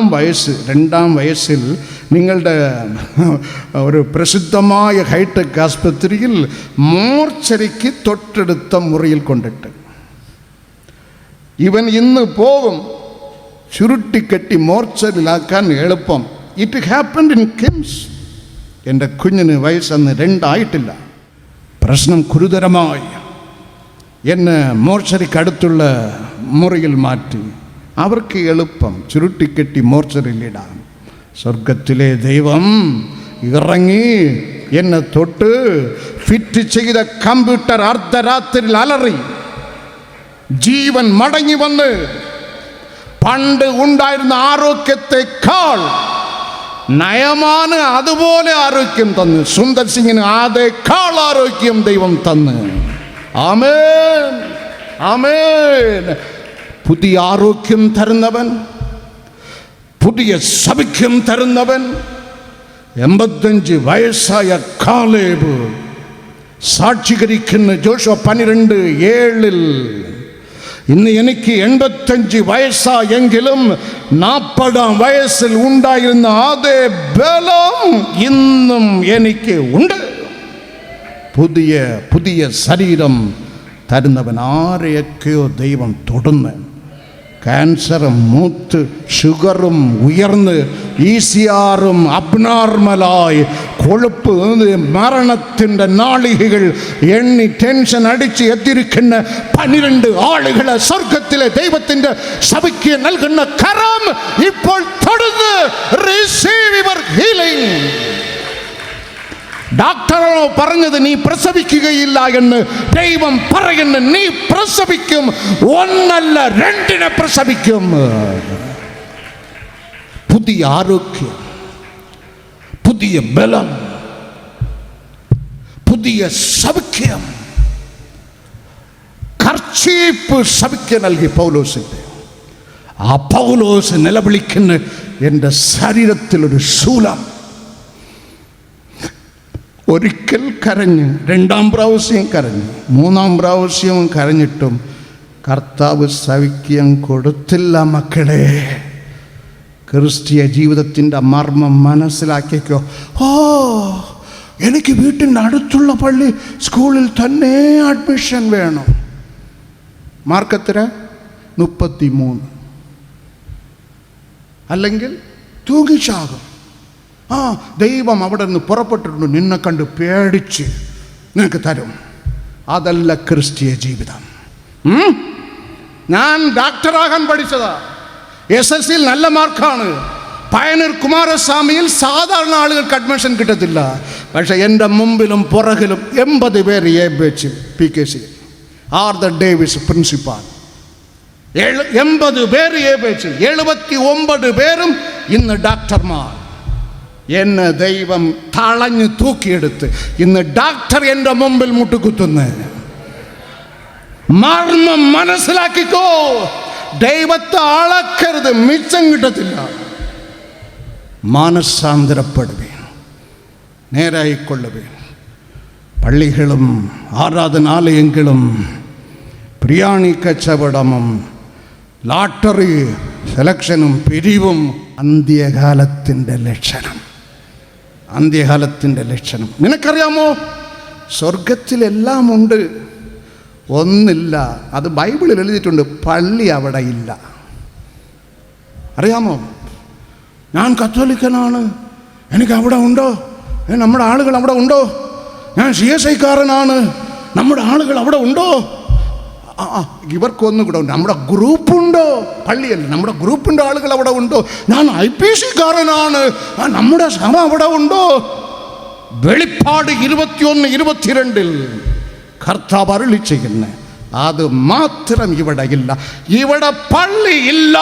വയസ്സിൽ നിങ്ങളുടെ ഒരു പ്രസിദ്ധമായ ഹൈടെക് ആസ്പത്രിയിൽ മോർച്ചറിക്ക് തൊട്ടടുത്ത മുറിയിൽ കൊണ്ടിട്ട് ഇവൻ ഇന്ന് പോകും. ചുരുട്ടിക്കെട്ടി മോർച്ചറിലാക്കാൻ എളുപ്പം. It happened in KIMS. എൻ്റെ കുഞ്ഞിന് വയസ്സന്ന് 2 ആയിട്ടില്ല. പ്രശ്നം ഗുരുതരമായി. എന്നെ മോർച്ചറിക്ക് അടുത്തുള്ള മുറിയിൽ മാറ്റി. അവർക്ക് എളുപ്പം ചുരുട്ടിക്കെട്ടി മോർച്ചറിയിലിടാം. സ്വർഗത്തിലെ ദൈവം ഇറങ്ങി എന്നെ തൊട്ട് ഫിറ്റ് ചെയ്ത കമ്പ്യൂട്ടർ അർദ്ധരാത്രിയിൽ അലറി. ജീവൻ മടങ്ങി വന്ന് പണ്ട് ഉണ്ടായിരുന്ന ആരോഗ്യത്തെക്കാൾ നയമാണ് അതുപോലെ ആരോഗ്യം തന്ന്. സുന്ദർ സിംഗിന് അതേക്കാൾ ആരോഗ്യം ദൈവം തന്ന്. ആമേൻ, ആമേൻ. പുതിയ ആരോഗ്യം തരുന്നവൻ, പുതിയ സൗഖ്യം തരുന്നവൻ. 85 വയസ്സായ കാലേബ് സാക്ഷീകരിക്കുന്ന ജോഷുവ 12:7. ഇന്ന് എനിക്ക് 85 വയസ്സായെങ്കിലും 40-ാം വയസ്സിൽ ഉണ്ടായിരുന്ന അതേ ബലം ഇന്നും എനിക്ക് ഉണ്ട്. പുതിയ ശരീരം തരുന്നവൻ. ആരെയൊക്കെയോ ദൈവം തൊടുന്ന്. ക്യാൻസറും മൂത്ത് ഷുഗറും ഉയർന്ന് ECRും അബ്നോർമലായി കൊഴുപ്പ് മരണത്തിൻ്റെ നാളികകൾ എണ്ണി ടെൻഷൻ അടിച്ച് എത്തിയിരിക്കുന്ന 12 ആളുകളെ സ്വർഗത്തിലെ ദൈവത്തിൻ്റെ സഭയ്ക്ക് നൽകുന്ന കരം ഇപ്പോൾ തൊടുന്ന്. Receive your healing. ഡോക്ടറോ പറഞ്ഞത് നീ പ്രസവിക്കുകയില്ല എന്ന് ദൈവം പറയുന്നു. നീ പ്രസവിക്കും. 1 അല്ല 2 പ്രസവിക്കും. പുതിയ ആരോഗ്യം, പുതിയ ബലം, പുതിയ സൗഖ്യം. കർച്ചീപ്പ് സഭയ്ക്ക് നൽകി പൗലോസിന്റെ. ആ പൗലോസ് നിലവിളിക്കുന്ന എൻ്റെ ശരീരത്തിലൊരു ശൂലം. ഒരിക്കൽ കരഞ്ഞ്, 2-ാം പ്രാവശ്യം കരഞ്ഞ്, 3-ാം പ്രാവശ്യവും കരഞ്ഞിട്ടും കർത്താവ് സൗഖ്യം കൊടുത്തില്ല. മക്കളെ, ക്രിസ്തീയ ജീവിതത്തിൻ്റെ മർമ്മം മനസ്സിലാക്കിക്കോ. എനിക്ക് വീട്ടിൻ്റെ അടുത്തുള്ള പള്ളി സ്കൂളിൽ തന്നെ അഡ്മിഷൻ വേണം. മാർക്കെത്ര? 33. അല്ലെങ്കിൽ തൂങ്ങിച്ചാകും. ദൈവം അവിടെ നിന്ന് പുറപ്പെട്ടിട്ടുണ്ട്. നിന്നെ കണ്ട് പേടിച്ച് നിനക്ക് തരും. അതല്ല ക്രിസ്തീയ ജീവിതം. ഞാൻ ഡോക്ടറാകാൻ പഠിച്ചതാ. SSLCയിൽ നല്ല മാർക്കാണ്. പയനീർ കുമാരസ്വാമിയിൽ സാധാരണ ആളുകൾക്ക് അഡ്മിഷൻ കിട്ടത്തില്ല. പക്ഷെ എൻ്റെ മുമ്പിലും പുറകിലും 80 പേര് ABH PKC are the Davis principal. 80 പേര് ABH, 79 പേരും ഇന്ന് ഡോക്ടർമാർ. എന്നെ ദൈവം തളഞ്ഞ് തൂക്കിയെടുത്ത് ഇന്ന് ഡോക്ടർ എൻ്റെ മുമ്പിൽ മുട്ടുകുത്തുന്നു. മർമ്മം മനസ്സിലാക്കിക്കോ. ദൈവത്തെ അളക്കരുത്, മിച്ചം കിട്ടത്തില്ല. മാനസാന്തരപ്പെടുവീൻ, നേരായിക്കൊള്ളുവീൻ. പള്ളികളും ആരാധനാലയങ്ങളും പ്രിയാണി കച്ചവടമും ലാട്ടറി സെലക്ഷനും പിരിവും അന്ത്യകാലത്തിൻ്റെ ലക്ഷണം. അന്ത്യകാലത്തിൻ്റെ ലക്ഷണം. നിനക്കറിയാമോ, സ്വർഗത്തിലെല്ലാം ഉണ്ട്, ഒന്നില്ല. അത് ബൈബിളിൽ എഴുതിയിട്ടുണ്ട്. പള്ളി അവിടെ ഇല്ല. അറിയാമോ, ഞാൻ കത്തോലിക്കനാണ്, എനിക്ക് അവിടെ ഉണ്ടോ? നമ്മുടെ ആളുകൾ അവിടെ ഉണ്ടോ? ഞാൻ CSIക്കാരനാണ്, നമ്മുടെ ആളുകൾ അവിടെ ഉണ്ടോ? ഇവർക്കൊന്നും കൂടെ ഉണ്ട്. നമ്മുടെ ഗ്രൂപ്പുണ്ടോ? പള്ളിയല്ല, നമ്മുടെ ഗ്രൂപ്പിൻ്റെ ആളുകൾ അവിടെ ഉണ്ടോ? ഞാൻ IPCക്കാരനാണ്, നമ്മുടെ സഭ അവിടെ ഉണ്ടോ? വെളിപ്പാട് 21-22 കർത്താവ് അരുളി ചെയ്യുന്നു. അത് മാത്രം ഇവിടെ ഇല്ല. ഇവിടെ പള്ളി ഇല്ല.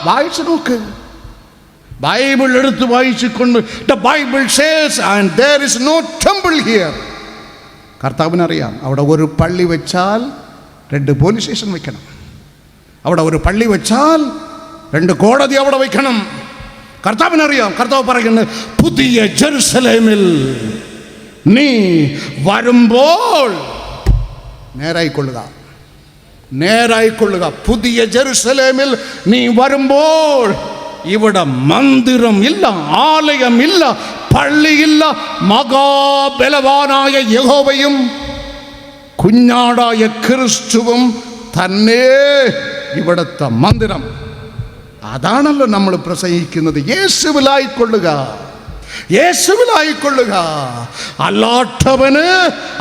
വായിച്ചു നോക്ക്. ബൈബിൾ എടുത്ത് വായിച്ചുകൊണ്ട് the Bible says and there is no temple here. കർത്താവിനറിയാം, അവിടെ ഒരു പള്ളി വെച്ചാൽ 2 പോലീസ് സ്റ്റേഷൻ വെക്കണം. അവിടെ ഒരു പള്ളി വെച്ചാൽ 2 കോടതി അവിടെ വെക്കണം. കർത്താവിനറിയാം. കർത്താവ് പറയുന്നത് പുതിയ ജെറുസലേമിൽ നീ വരുമ്പോൾ നേരായിക്കൊള്ളുക. പുതിയ ജെറുസലേമിൽ നീ വരുമ്പോൾ ഇവിടെ മന്ദിരം ഇല്ല, ആലയമില്ല, പള്ളിയില്ല. മഹാബലവാനായ യഹോവയും കുഞ്ഞാടായ ക്രിസ്തുവും തന്നെ ഇവിടുത്തെ മന്ദിരം. അതാണല്ലോ നമ്മൾ പ്രസംഗിക്കുന്നത്. യേശുവിലായിക്കൊള്ളുക. അല്ലാത്തവന്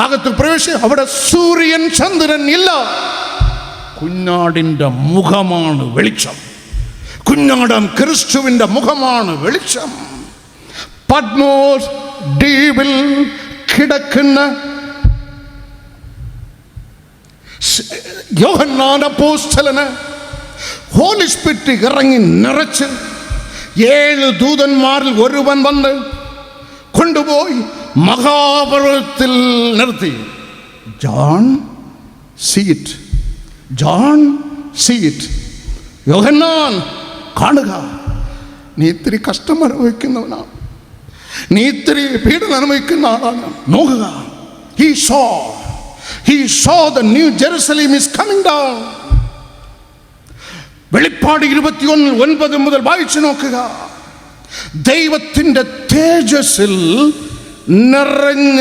അകത്ത് പ്രവേശിക്കും. അവിടെ സൂര്യൻ ചന്ദ്രൻ ഇല്ല. കുഞ്ഞാടിൻ്റെ മുഖമാണ് വെളിച്ചം. കുഞ്ഞാടം ക്രിസ്തുവിൻ്റെ മുഖമാണ് വെളിച്ചം. പത്മോസ് ദ്വീപിൽ കിടക്കുന്ന യോഹന്നാൻ അപ്പോസ്തലന് ഹോളി സ്പിരിറ്റ് ഇറങ്ങി നിറച്ച് 7 ദൂതന്മാരിൽ ഒരുവൻ വന്ന് കൊണ്ടുപോയി മഹാപർവ്വതത്തിൽ നിർത്തി. ജോൺ സീ ഇറ്റ്, യോഹന്നാൻ കാണുക. നീ ഇത്തിരി കഷ്ടം അനുഭവിക്കുന്നവനാണ്, നീ ഇത്തിരി പീഡനം അനുഭവിക്കുന്ന ആളാണ്. നോക്കുക. He saw the new Jerusalem is coming down. വെളിപ്പാട് 21:9 മുതൽ വായിച്ചു നോക്കുക. ദൈവത്തിൻ്റെ തേജസ്സിൽ നിറഞ്ഞ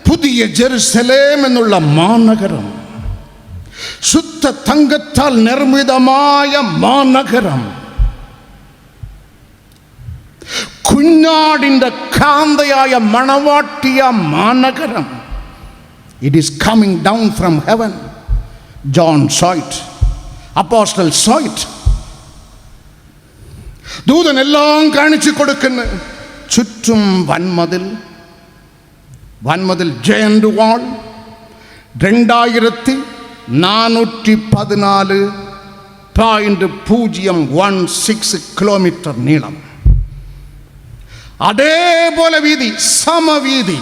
പുതിയ ജെറുസലേം എന്നുള്ള മാനഗരം, ശുദ്ധ തങ്കത്താൽ നിർമ്മിതമായ മാനഗരം, കുഞ്ഞാടിൻ്റെ കാന്തയായ മണവാട്ടിയ Maanagaram. It is coming down from heaven. John saw it. Apostle saw it. ദൂതൻ എല്ലാം കാണിച്ചു കൊടുക്കുന്നു. ചുറ്റും വൻമതിൽ ജയന്റ് വാൾ, 2414.016 കിലോമീറ്റർ നീളം. അതേപോലെ വീതി, സമവീതി,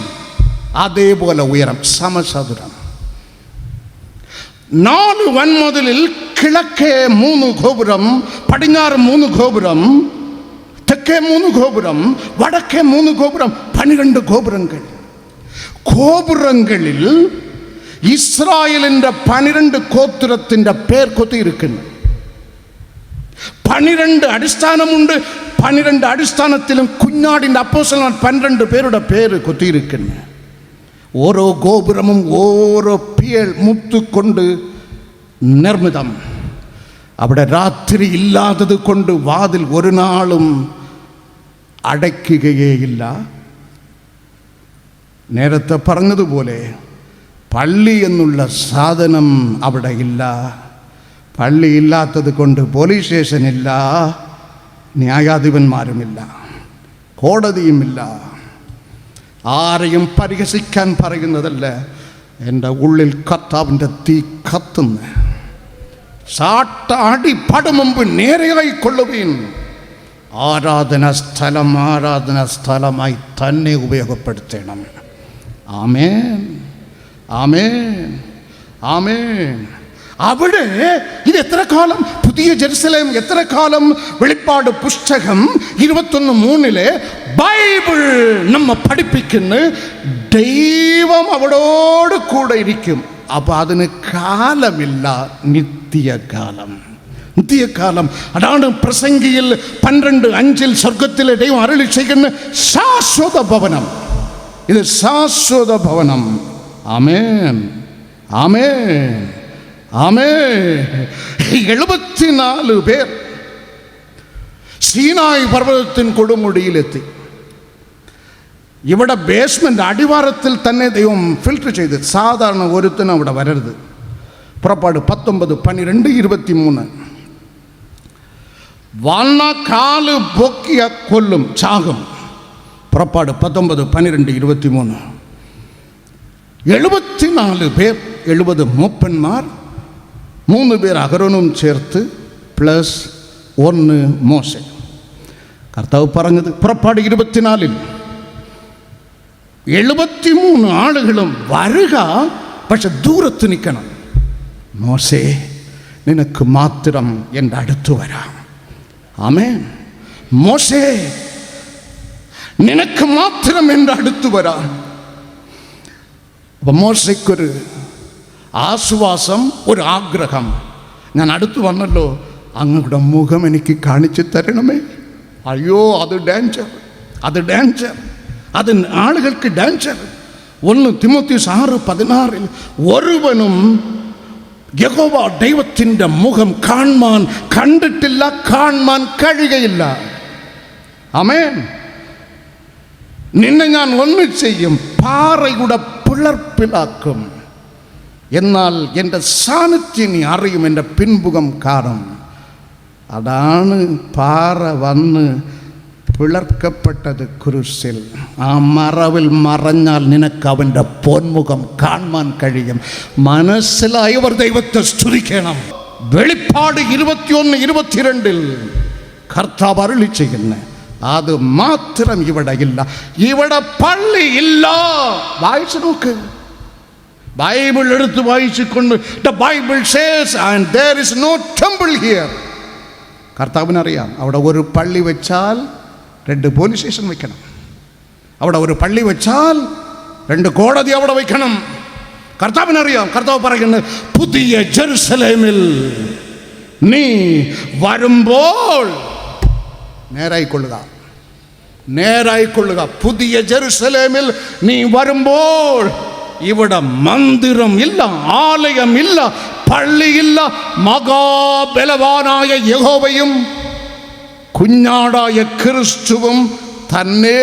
അതേപോലെ ഉയരം, സമചതുരം. 4 വൻമതിലിൽ കിഴക്കേ 3 ഗോപുരം, പടിഞ്ഞാറ് 3 ഗോപുരം, തെക്കേ 3 ഗോപുരം, വടക്കേ 3 ഗോപുരം, 12 ഗോപുരങ്ങൾ. ഗോപുരങ്ങളിൽ ഇസ്രായേലിൻ്റെ 12 ഗോത്രത്തിൻ്റെ പേർ കൊത്തിയിരിക്കുന്നു. 12 അടിസ്ഥാനമുണ്ട്. 12 അടിസ്ഥാനത്തിലും കുഞ്ഞാടിൻ്റെ അപ്പോസ്തലന്മാർ 12 പേരുടെ പേര് കൊത്തിയിരിക്കുന്നു. ഓരോ ഗോപുരമും ഓരോ പിയൽ മുത്തുകൊണ്ട് നിർമ്മിതം. അവിടെ രാത്രി ഇല്ലാത്തത് കൊണ്ട് വാതിൽ ഒരു നാളും അടയ്ക്കുകയേയില്ല. നേരത്തെ പറഞ്ഞതുപോലെ പള്ളി എന്നുള്ള സാധനം അവിടെ ഇല്ല. പള്ളി ഇല്ലാത്തത് കൊണ്ട് പോലീസ് സ്റ്റേഷനില്ല, ന്യായാധിപന്മാരുമില്ല, കോടതിയുമില്ല. ആരെയും പരിഹസിക്കാൻ പറയുന്നതല്ല. എൻ്റെ ഉള്ളിൽ കർത്താവിൻ്റെ തീ കത്തുന്നു. സാട്ടാടി പടുമുമ്പ് നേരെയായിക്കൊള്ളുവീൻ. ആരാധന സ്ഥലമായി തന്നെ ഉപയോഗപ്പെടുത്തണം. ആമേൻ, ആമേൻ, ആമേൻ. അവിടെ ഇത് എത്ര കാലം പുതിയ ജെറുസലേം, എത്ര കാലം വെളിപ്പാട് പുസ്തകം 21:3 ബൈബിൾ നമ്മ പഠിപ്പിക്കുന്നു. ദൈവം അവളോട് കൂടെ ഇരിക്കും. അപ്പൊ അതിന് കാലമില്ല, നിത്യകാലം. അതാണ് പ്രസംഗിയിൽ 12:5 സ്വർഗത്തിലെ ദൈവം അരുളി ചെയ്യുന്ന ശാശ്വത ഭവനം. ഇത് ശാശ്വത ഭവനം. ആമേൻ, ആമേൻ, ആമേൻ. 74 പേർ സീനായി പർവ്വതത്തിൻ കൊടുമുടിയിലെത്തി. ഇവിടെ ബേസ്മെന്റ് അടിവാരത്തിൽ തന്നെ ദൈവം ഫിൽട്ടർ ചെയ്ത്. സാധാരണ ഒരുത്തനും അവിടെ വരരുത്. പുറപ്പാട് 19:12-23. വന്ന കാല് പൊക്കിയ കൊല്ലും, ചാകും. പുറപ്പാട് 19:12-23. 74 പേർ, 70 മൂപ്പന്മാർ, 3 പേർ അഹരോനും ചേർത്ത് പ്ലസ് 1 മോശെ. കർത്താവ് പറഞ്ഞത് പുറപ്പാട് 24 73 ആളുകളും വരുക, പക്ഷെ ദൂരത്ത് നിൽക്കണം. മോശേ, നിനക്ക് മാത്രം എൻ്റെ അടുത്ത് വരാം. ആമേൻ. മോശേ, നിനക്ക് മാത്രം എൻ്റെ അടുത്ത് വരാം. അപ്പം മോശയ്ക്കൊരു ആശ്വാസം, ഒരു ആഗ്രഹം. ഞാൻ അടുത്ത് വന്നല്ലോ, അങ്ങയുടെ മുഖം എനിക്ക് കാണിച്ചു തരണമേ. അയ്യോ, അത് ഡേഞ്ചർ, അത് ഡേഞ്ചർ, അത് ആളുകൾക്ക് ഡേഞ്ചർ. 1 തിമോത്തിയോസ് 6:16 ഒരുവനും യഹോവ ദൈവത്തിൻ്റെ മുഖം കണ്ടിട്ടില്ല, കാണാൻ കഴിയുകയില്ല. ആമേൻ. നിന്നെ ഞാൻ ഒന്ന് ചെയ്യും, പാറയുടെ പിളർപ്പിലാക്കും. എന്നാൽ എൻ്റെ സാന്നിധ്യം നീ അറിയും, എൻ്റെ പിൻമുഖം കാണും. അതാണ് പാറ വന്ന് പിളർക്കപ്പെട്ടത് കുരിശിൽ. ആ മറവിൽ മറഞ്ഞാൽ നിനക്ക് അവൻ്റെ പൊന്മുഖം കാണാൻ കഴിയും. മനസ്സിലായവർ ദൈവത്തെ സ്തുതിക്കണം. വെളിപ്പാട് 21:22 കർത്താവ് അരുളി ചെയ്യുന്നു, അത് മാത്രം ഇവിടെ ഇല്ല. ഇവിടെ പള്ളിയില്ല. വായിച്ചു നോക്ക്, ബൈബിൾ എടുത്ത് വായിച്ചുകൊണ്ട് the Bible says and there is no temple here. കർത്താവിനറിയാം, അവിടെ ഒരു പള്ളി വെച്ചാൽ 2 പോലീസ് സ്റ്റേഷൻ വെക്കണം. അവിടെ ഒരു പള്ളി വെച്ചാൽ 2 കോടതി അവിടെ വെക്കണം. കർത്താവിനറിയാം. കർത്താവ് പറയുന്നത്, പുതിയ ജെറുസലേമിൽ നീ വരുമ്പോൾ നേരായിക്കൊള്ളുക. പുതിയ ജെറുസലേമിൽ നീ വരുമ്പോൾ ഇവിടെ മന്ദിരം ഇല്ല, ആലയമില്ല, പള്ളിയില്ല. മഹാബലവാനായ യഹോവയും കുഞ്ഞാടായ ക്രിസ്തുവും തന്നെ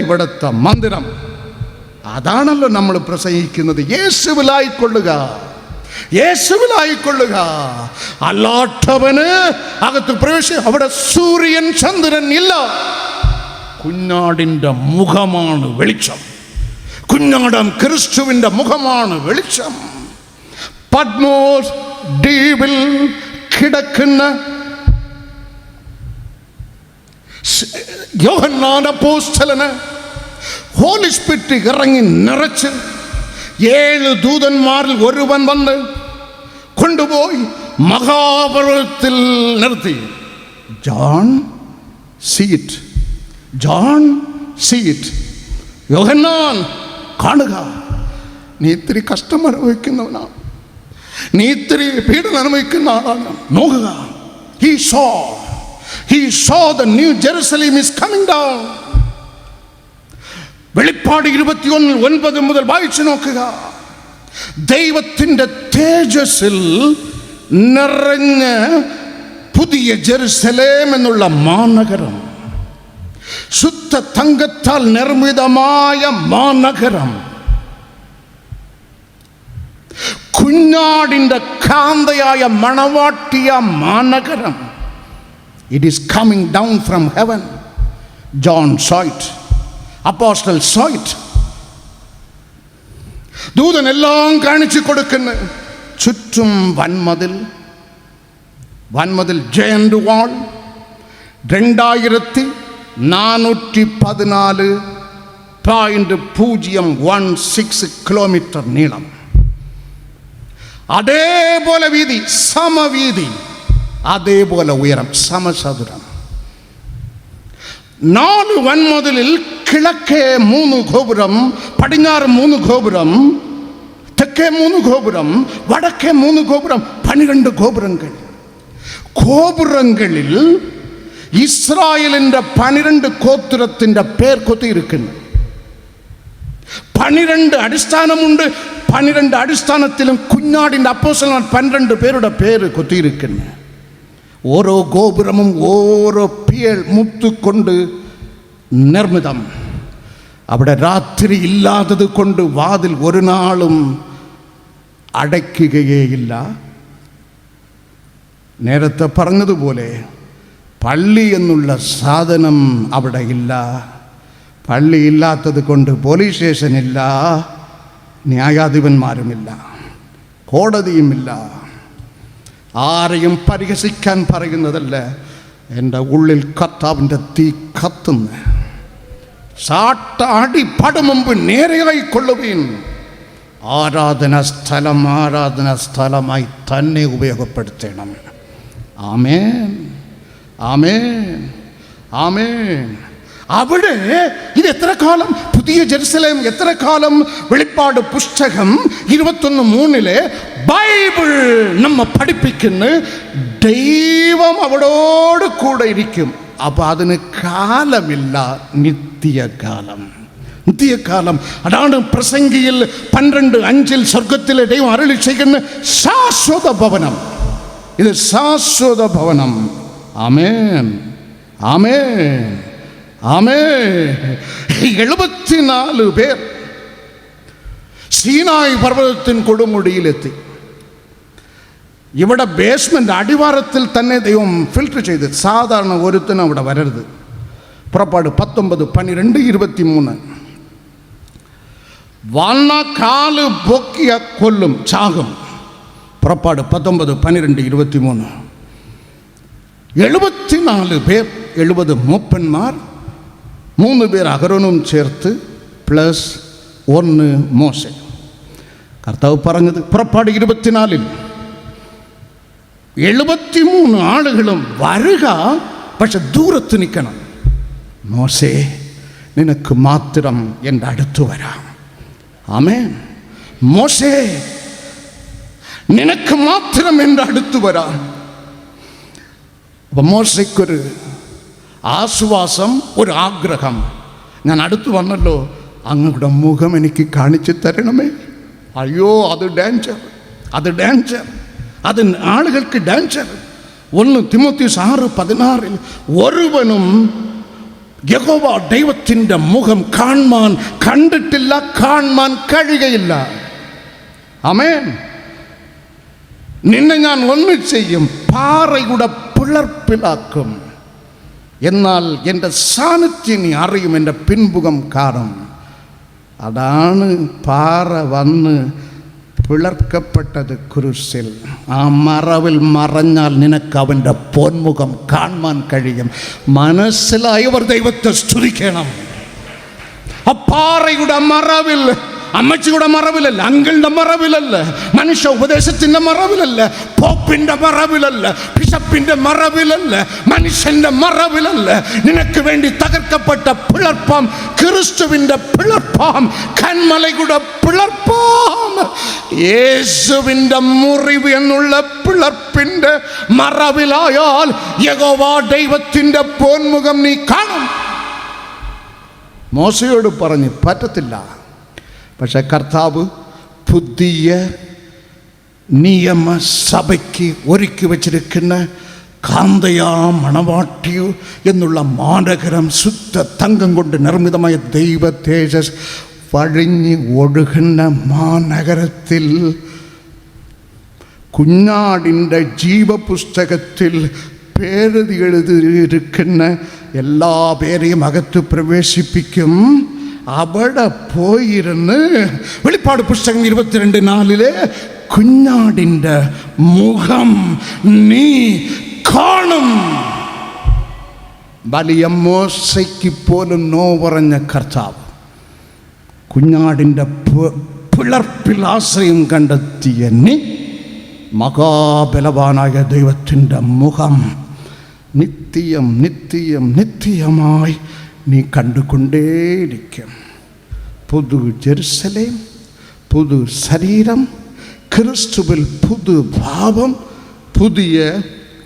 ഇവിടുത്തെ മന്ദിരം. അതാണല്ലോ നമ്മൾ പ്രസംഗിക്കുന്നത്. യേശുവിലായിക്കൊള്ളുക. അല്ലാത്തവന് അകത്ത് പ്രവേശിക്കും. അവിടെ സൂര്യൻ ചന്ദ്രൻ ഇല്ല. കുഞ്ഞാടിൻ്റെ മുഖമാണ് വെളിച്ചം. കുഞ്ഞാടം ക്രിസ്തുവിൻ്റെ മുഖമാണ് വെളിച്ചം. പത്മോസ് ദ്വീപിൽ കിടക്കുന്ന യോഹന്നാൻ അപ്പോസ്തലന് ഹോളി സ്പിരിറ്റ് ഇറങ്ങി നിറച്ച് 7 ദൂതന്മാരിൽ ഒരുവൻ വന്ന് കൊണ്ടുപോയി മഹാപർവ്വതത്തിൽ നിർത്തി. John see it. യോഹന്നാൻ, കാണുക. നീ ഇത്തിരി കഷ്ടം അനുഭവിക്കുന്നവനാണ്, നീ ഇത്തിരി പീഡനം അനുഭവിക്കുന്ന ആളാണ്. നോക്കുക. He saw the new Jerusalem is coming down. വെളിപ്പാട് 21:9 മുതൽ വായിച്ചു നോക്കുക. ദൈവത്തിൻ്റെ തേജസ്സിൽ നിറഞ്ഞ പുതിയ ജെറുസലേം എന്നുള്ള മാനഗരം, ശുദ്ധ തങ്കത്താൽ നിർമ്മിതമായ മാനഗരം, കുഞ്ഞാടിൻ്റെ കാന്തയായ മണവാട്ടിയ Maanagaram. It is coming down from heaven. John saw it. Apostle saw it. ദൂതൻ എല്ലാം കാണിച്ചു കൊടുക്കുന്നു. ചുറ്റും വൻമതിൽ ജയന്റ് വാൾ, 2414.016 കിലോമീറ്റർ നീളം. അതേപോലെ വീതി, സമവീതി, അതേപോലെ ഉയരം, സമചതുരം. 4 വൻമതിലിൽ കിഴക്കേ 3 ഗോപുരം, പടിഞ്ഞാറ് 3 ഗോപുരം, തെക്കേ 3 ഗോപുരം, വടക്കേ 3 ഗോപുരം, 12 ഗോപുരങ്ങളിൽ ഇസ്രായേലിൻ്റെ 12 ഗോത്രത്തിൻ്റെ പേർ കൊത്തിയിരിക്കുന്നു. 12 അടിസ്ഥാനമുണ്ട്. 12 അടിസ്ഥാനത്തിലും കുഞ്ഞാടിൻ്റെ അപ്പോസ്തലന്മാർ 12 പേരുടെ പേര് കൊത്തിയിരിക്കുന്നു. ഓരോ ഗോപുരമും ഓരോ പിയൽ മുത്തുകൊണ്ട് നിർമ്മിതം. അവിടെ രാത്രി ഇല്ലാത്തത് കൊണ്ട് വാതിൽ ഒരു നാളും അടയ്ക്കുകയേയില്ല. നേരത്തെ പറഞ്ഞതുപോലെ പള്ളി എന്നുള്ള സാധനം അവിടെ ഇല്ല. പള്ളി ഇല്ലാത്തത് കൊണ്ട് പോലീസ് സ്റ്റേഷനില്ല, ന്യായാധിപന്മാരുമില്ല, കോടതിയുമില്ല. ആരെയും പരിഹസിക്കാൻ പറയുന്നതല്ല. എൻ്റെ ഉള്ളിൽ കർത്താവിൻ്റെ തീ കത്തുന്നു. സാട്ടാടി പടുമുമ്പ് നേരെയായിക്കൊള്ളുവീൻ. ആരാധന സ്ഥലമായി തന്നെ ഉപയോഗപ്പെടുത്തണം. ആമേൻ, ആമേൻ, ആമേൻ. അവിടെ ഇത് എത്ര കാലം പുതിയ ജെറുസലേം, എത്ര കാലം വെളിപ്പാട് പുസ്തകം 21:3 ബൈബിൾ നമ്മ പഠിപ്പിക്കുന്ന ദൈവം അവിടോട് കൂടെ ഇരിക്കും. അപ്പൊ അതിന് കാലമില്ല, നിത്യകാലം. നിത്യകാലം അതാണ് പ്രസംഗിയിൽ 12:5 സ്വർഗത്തിലെ ദൈവം അരുളി ചെയ്യുന്ന ശാശ്വത ഭവനം. ഇത് ശാശ്വത ഭവനം. ആമേൻ, ആമേൻ, ആമേൻ. 74 പേർ സീനായ് പർവ്വതത്തിൻ കൊടുമുടിയിലെത്തി. ഇവിടെ ബേസ്മെന്റ് അടിവാരത്തിൽ തന്നെ ദൈവം ഫിൽട്ടർ ചെയ്ത്, സാധാരണ ഒരുത്തനും അവിടെ വരരുത്. പുറപ്പാട് 19:12-23. വന്ന കാല് പൊക്കിയ കൊല്ലും, ചാകും. പുറപ്പാട് 19:12-23. 74 പേർ, 70 മൂപ്പന്മാർ, 3 പേർ അഹരോനും ചേർത്ത് പ്ലസ് 1 മോശെ. കർത്താവ് പറഞ്ഞത് പുറപ്പാട് 24 73 ആളുകളും വരുക, പക്ഷെ ദൂരത്ത് നിൽക്കണം. മോശേ, നിനക്ക് മാത്രം എൻ്റെ അടുത്ത് വരാം. ആമേൻ. മോശേ, നിനക്ക് മാത്രം എൻ്റെ അടുത്ത് വരാം. അപ്പം മോശയ്ക്കൊരു ആശ്വാസം, ഒരു ആഗ്രഹം. ഞാൻ അടുത്ത് വന്നല്ലോ, അങ്ങയുടെ മുഖം എനിക്ക് കാണിച്ചു തരണമേ. അയ്യോ, അത് ഡേഞ്ചർ, അത് ഡേഞ്ചർ, അത് ആളുകൾക്ക് ഡേഞ്ചർ. 1 തിമോത്തിയോസ് 6:16 ഒരുവനും യഹോവ ദൈവത്തിൻ്റെ മുഖം കണ്ടിട്ടില്ല, കാണാൻ കഴിയുകയില്ല. ആമേൻ. നിന്നെ ഞാൻ ഒന്ന് ചെയ്യും, പാറയുടെ പിളർപ്പിലാക്കും. എന്നാൽ എൻ്റെ സാന്നിധ്യം നീ അറിയും, എൻ്റെ പിൻമുഖം കാണും. അതാണ് പാറ വന്ന് പിളർക്കപ്പെട്ടത് കുരിശിൽ. ആ മറവിൽ മറഞ്ഞാൽ നിനക്ക് അവൻ്റെ പൊന്മുഖം കാണാൻ കഴിയും. മനസ്സിലായവർ ദൈവത്തെ സ്തുതിക്കണം. ആ പാറയുടെ മറവിൽ, അമ്മച്ചിയുടെ മറവിലല്ല, അങ്കിളുടെ മറവിലല്ല, മനുഷ്യ ഉപദേശത്തിൻ്റെ മറവിലല്ല, പോപ്പിൻ്റെ മറവിലല്ല, ബിഷപ്പിൻ്റെ മറവിലല്ല, മനുഷ്യൻ്റെ മറവിലല്ല. നിനക്ക് വേണ്ടി തകർക്കപ്പെട്ട പിളർപ്പം ക്രിസ്തുവിൻ്റെ പിളർപ്പം, കന്മലയുടെ പിളർപ്പം, യേശുവിൻ്റെ മുറിവ് എന്നുള്ള പിളർപ്പിൻ്റെ മറവിലായാൽ യഹോവ ദൈവത്തിൻ്റെ പൊന്മുഖം നീ കാണും. മോശയോട് പറഞ്ഞ് പറ്റത്തില്ല. പക്ഷെ കർത്താവ് പുതിയ നിയമസഭയ്ക്ക് ഒരുക്കി വച്ചിരിക്കുന്ന കാന്തയാ മണവാട്ടിയു എന്നുള്ള മാനകരം ശുദ്ധ തങ്കം കൊണ്ട് നിർമ്മിതമായ ദൈവ തേജസ് വഴിഞ്ഞ് ഒഴുകുന്ന മാനഗരത്തിൽ കുഞ്ഞാടിൻ്റെ ജീവപുസ്തകത്തിൽ പേരെഴുതി എഴുതിയിരിക്കുന്ന എല്ലാ പേരെയും അകത്ത് പ്രവേശിപ്പിക്കും. അവിടെ പോയിരുന്ന് വെളിപ്പാട് പുസ്തകം 22:4 കുഞ്ഞാടിൻ്റെ മുഖം നീ കാണും. വലിയ മോശയ്ക്ക് പോലും നോ പറഞ്ഞ കർത്താവ് കുഞ്ഞാടിൻ്റെ പിളർപ്പിൽ ആശ്രയം കണ്ടെത്തിയ നീ മഹാബലവാനായ ദൈവത്തിൻ്റെ മുഖം നിത്യം നിത്യം നിത്യമായി നീ കണ്ടുകൊണ്ടേയിരിക്കും. പുതു ജെറുസലേം, പുതു ശരീരം, ക്രിസ്തുവിൽ പുതു ഭാവം, പുതിയ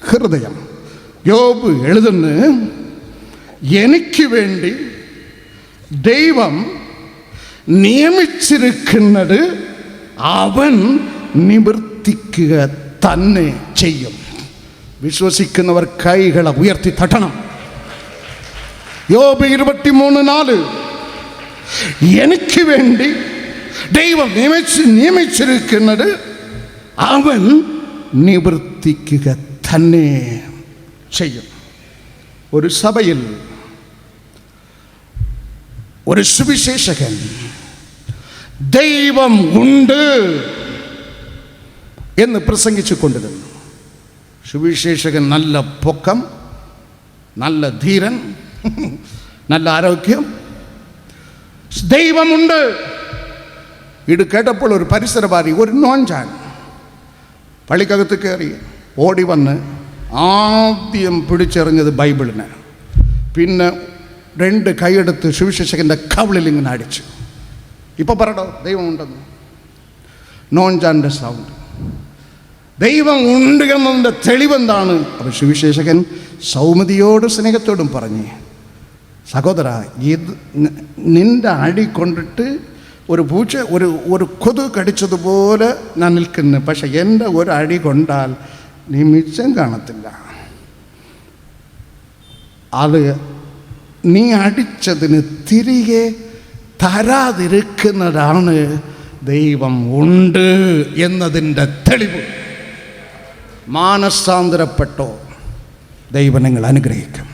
ഹൃദയം. യോബ് എഴുതുന്നു, എനിക്ക് വേണ്ടി ദൈവം നിയമിച്ചിരിക്കുന്നത് അവൻ നിവർത്തിക്കുക തന്നെ ചെയ്യും. വിശ്വസിക്കുന്നവർ കൈകളെ ഉയർത്തി തട്ടണം. യോബ് 23:4 എനിക്ക് വേണ്ടി ദൈവം നിയമിച്ചിരിക്കുന്നത് അവൻ നിവർത്തിക്കുക തന്നെ ചെയ്യും. ഒരു സഭയിൽ ഒരു സുവിശേഷകൻ ദൈവം ഉണ്ട് എന്ന് പ്രസംഗിച്ചു കൊണ്ടിരുന്നു. സുവിശേഷകൻ നല്ല പൊക്കം, നല്ല ധീരൻ, നല്ല ആരോഗ്യം, ദൈവമുണ്ട്. ഇത് കേട്ടപ്പോൾ ഒരു പരിസരവാദി, ഒരു നോഞ്ചാൻ പള്ളിക്കകത്ത് കയറി ഓടി വന്ന് ആദ്യം പിടിച്ചെറിഞ്ഞത് ബൈബിളിനെ, പിന്നെ 2 കൈയെടുത്ത് സുവിശേഷകൻ്റെ കവിളിൽ ഇങ്ങനെ അടിച്ചു. ഇപ്പോൾ പറയടോ ദൈവം ഉണ്ടെന്ന്. നോഞ്ചാൻ്റെ സൗണ്ട്. ദൈവം ഉണ്ട് എന്നതിൻ്റെ തെളിവെന്താണ്? അപ്പോൾ സുവിശേഷകൻ സൗമ്യതയോടും സ്നേഹത്തോടും പറഞ്ഞ്, സഹോദര, ഇത് നിൻ്റെ അടി കൊണ്ടിട്ട് ഒരു പൂച്ച ഒരു കൊതു കടിച്ചതുപോലെ ഞാൻ നിൽക്കുന്നു. പക്ഷെ എൻ്റെ ഒരു അടി കൊണ്ടാൽ നീ മിച്ചം കാണത്തില്ല. അത് നീ അടിച്ചതിന് തിരികെ തരാതിരിക്കുന്നതാണ് ദൈവം ഉണ്ട് എന്നതിൻ്റെ തെളിവ്. മാനസാന്തരപ്പെട്ടോ, ദൈവം നിങ്ങൾ അനുഗ്രഹിക്കും.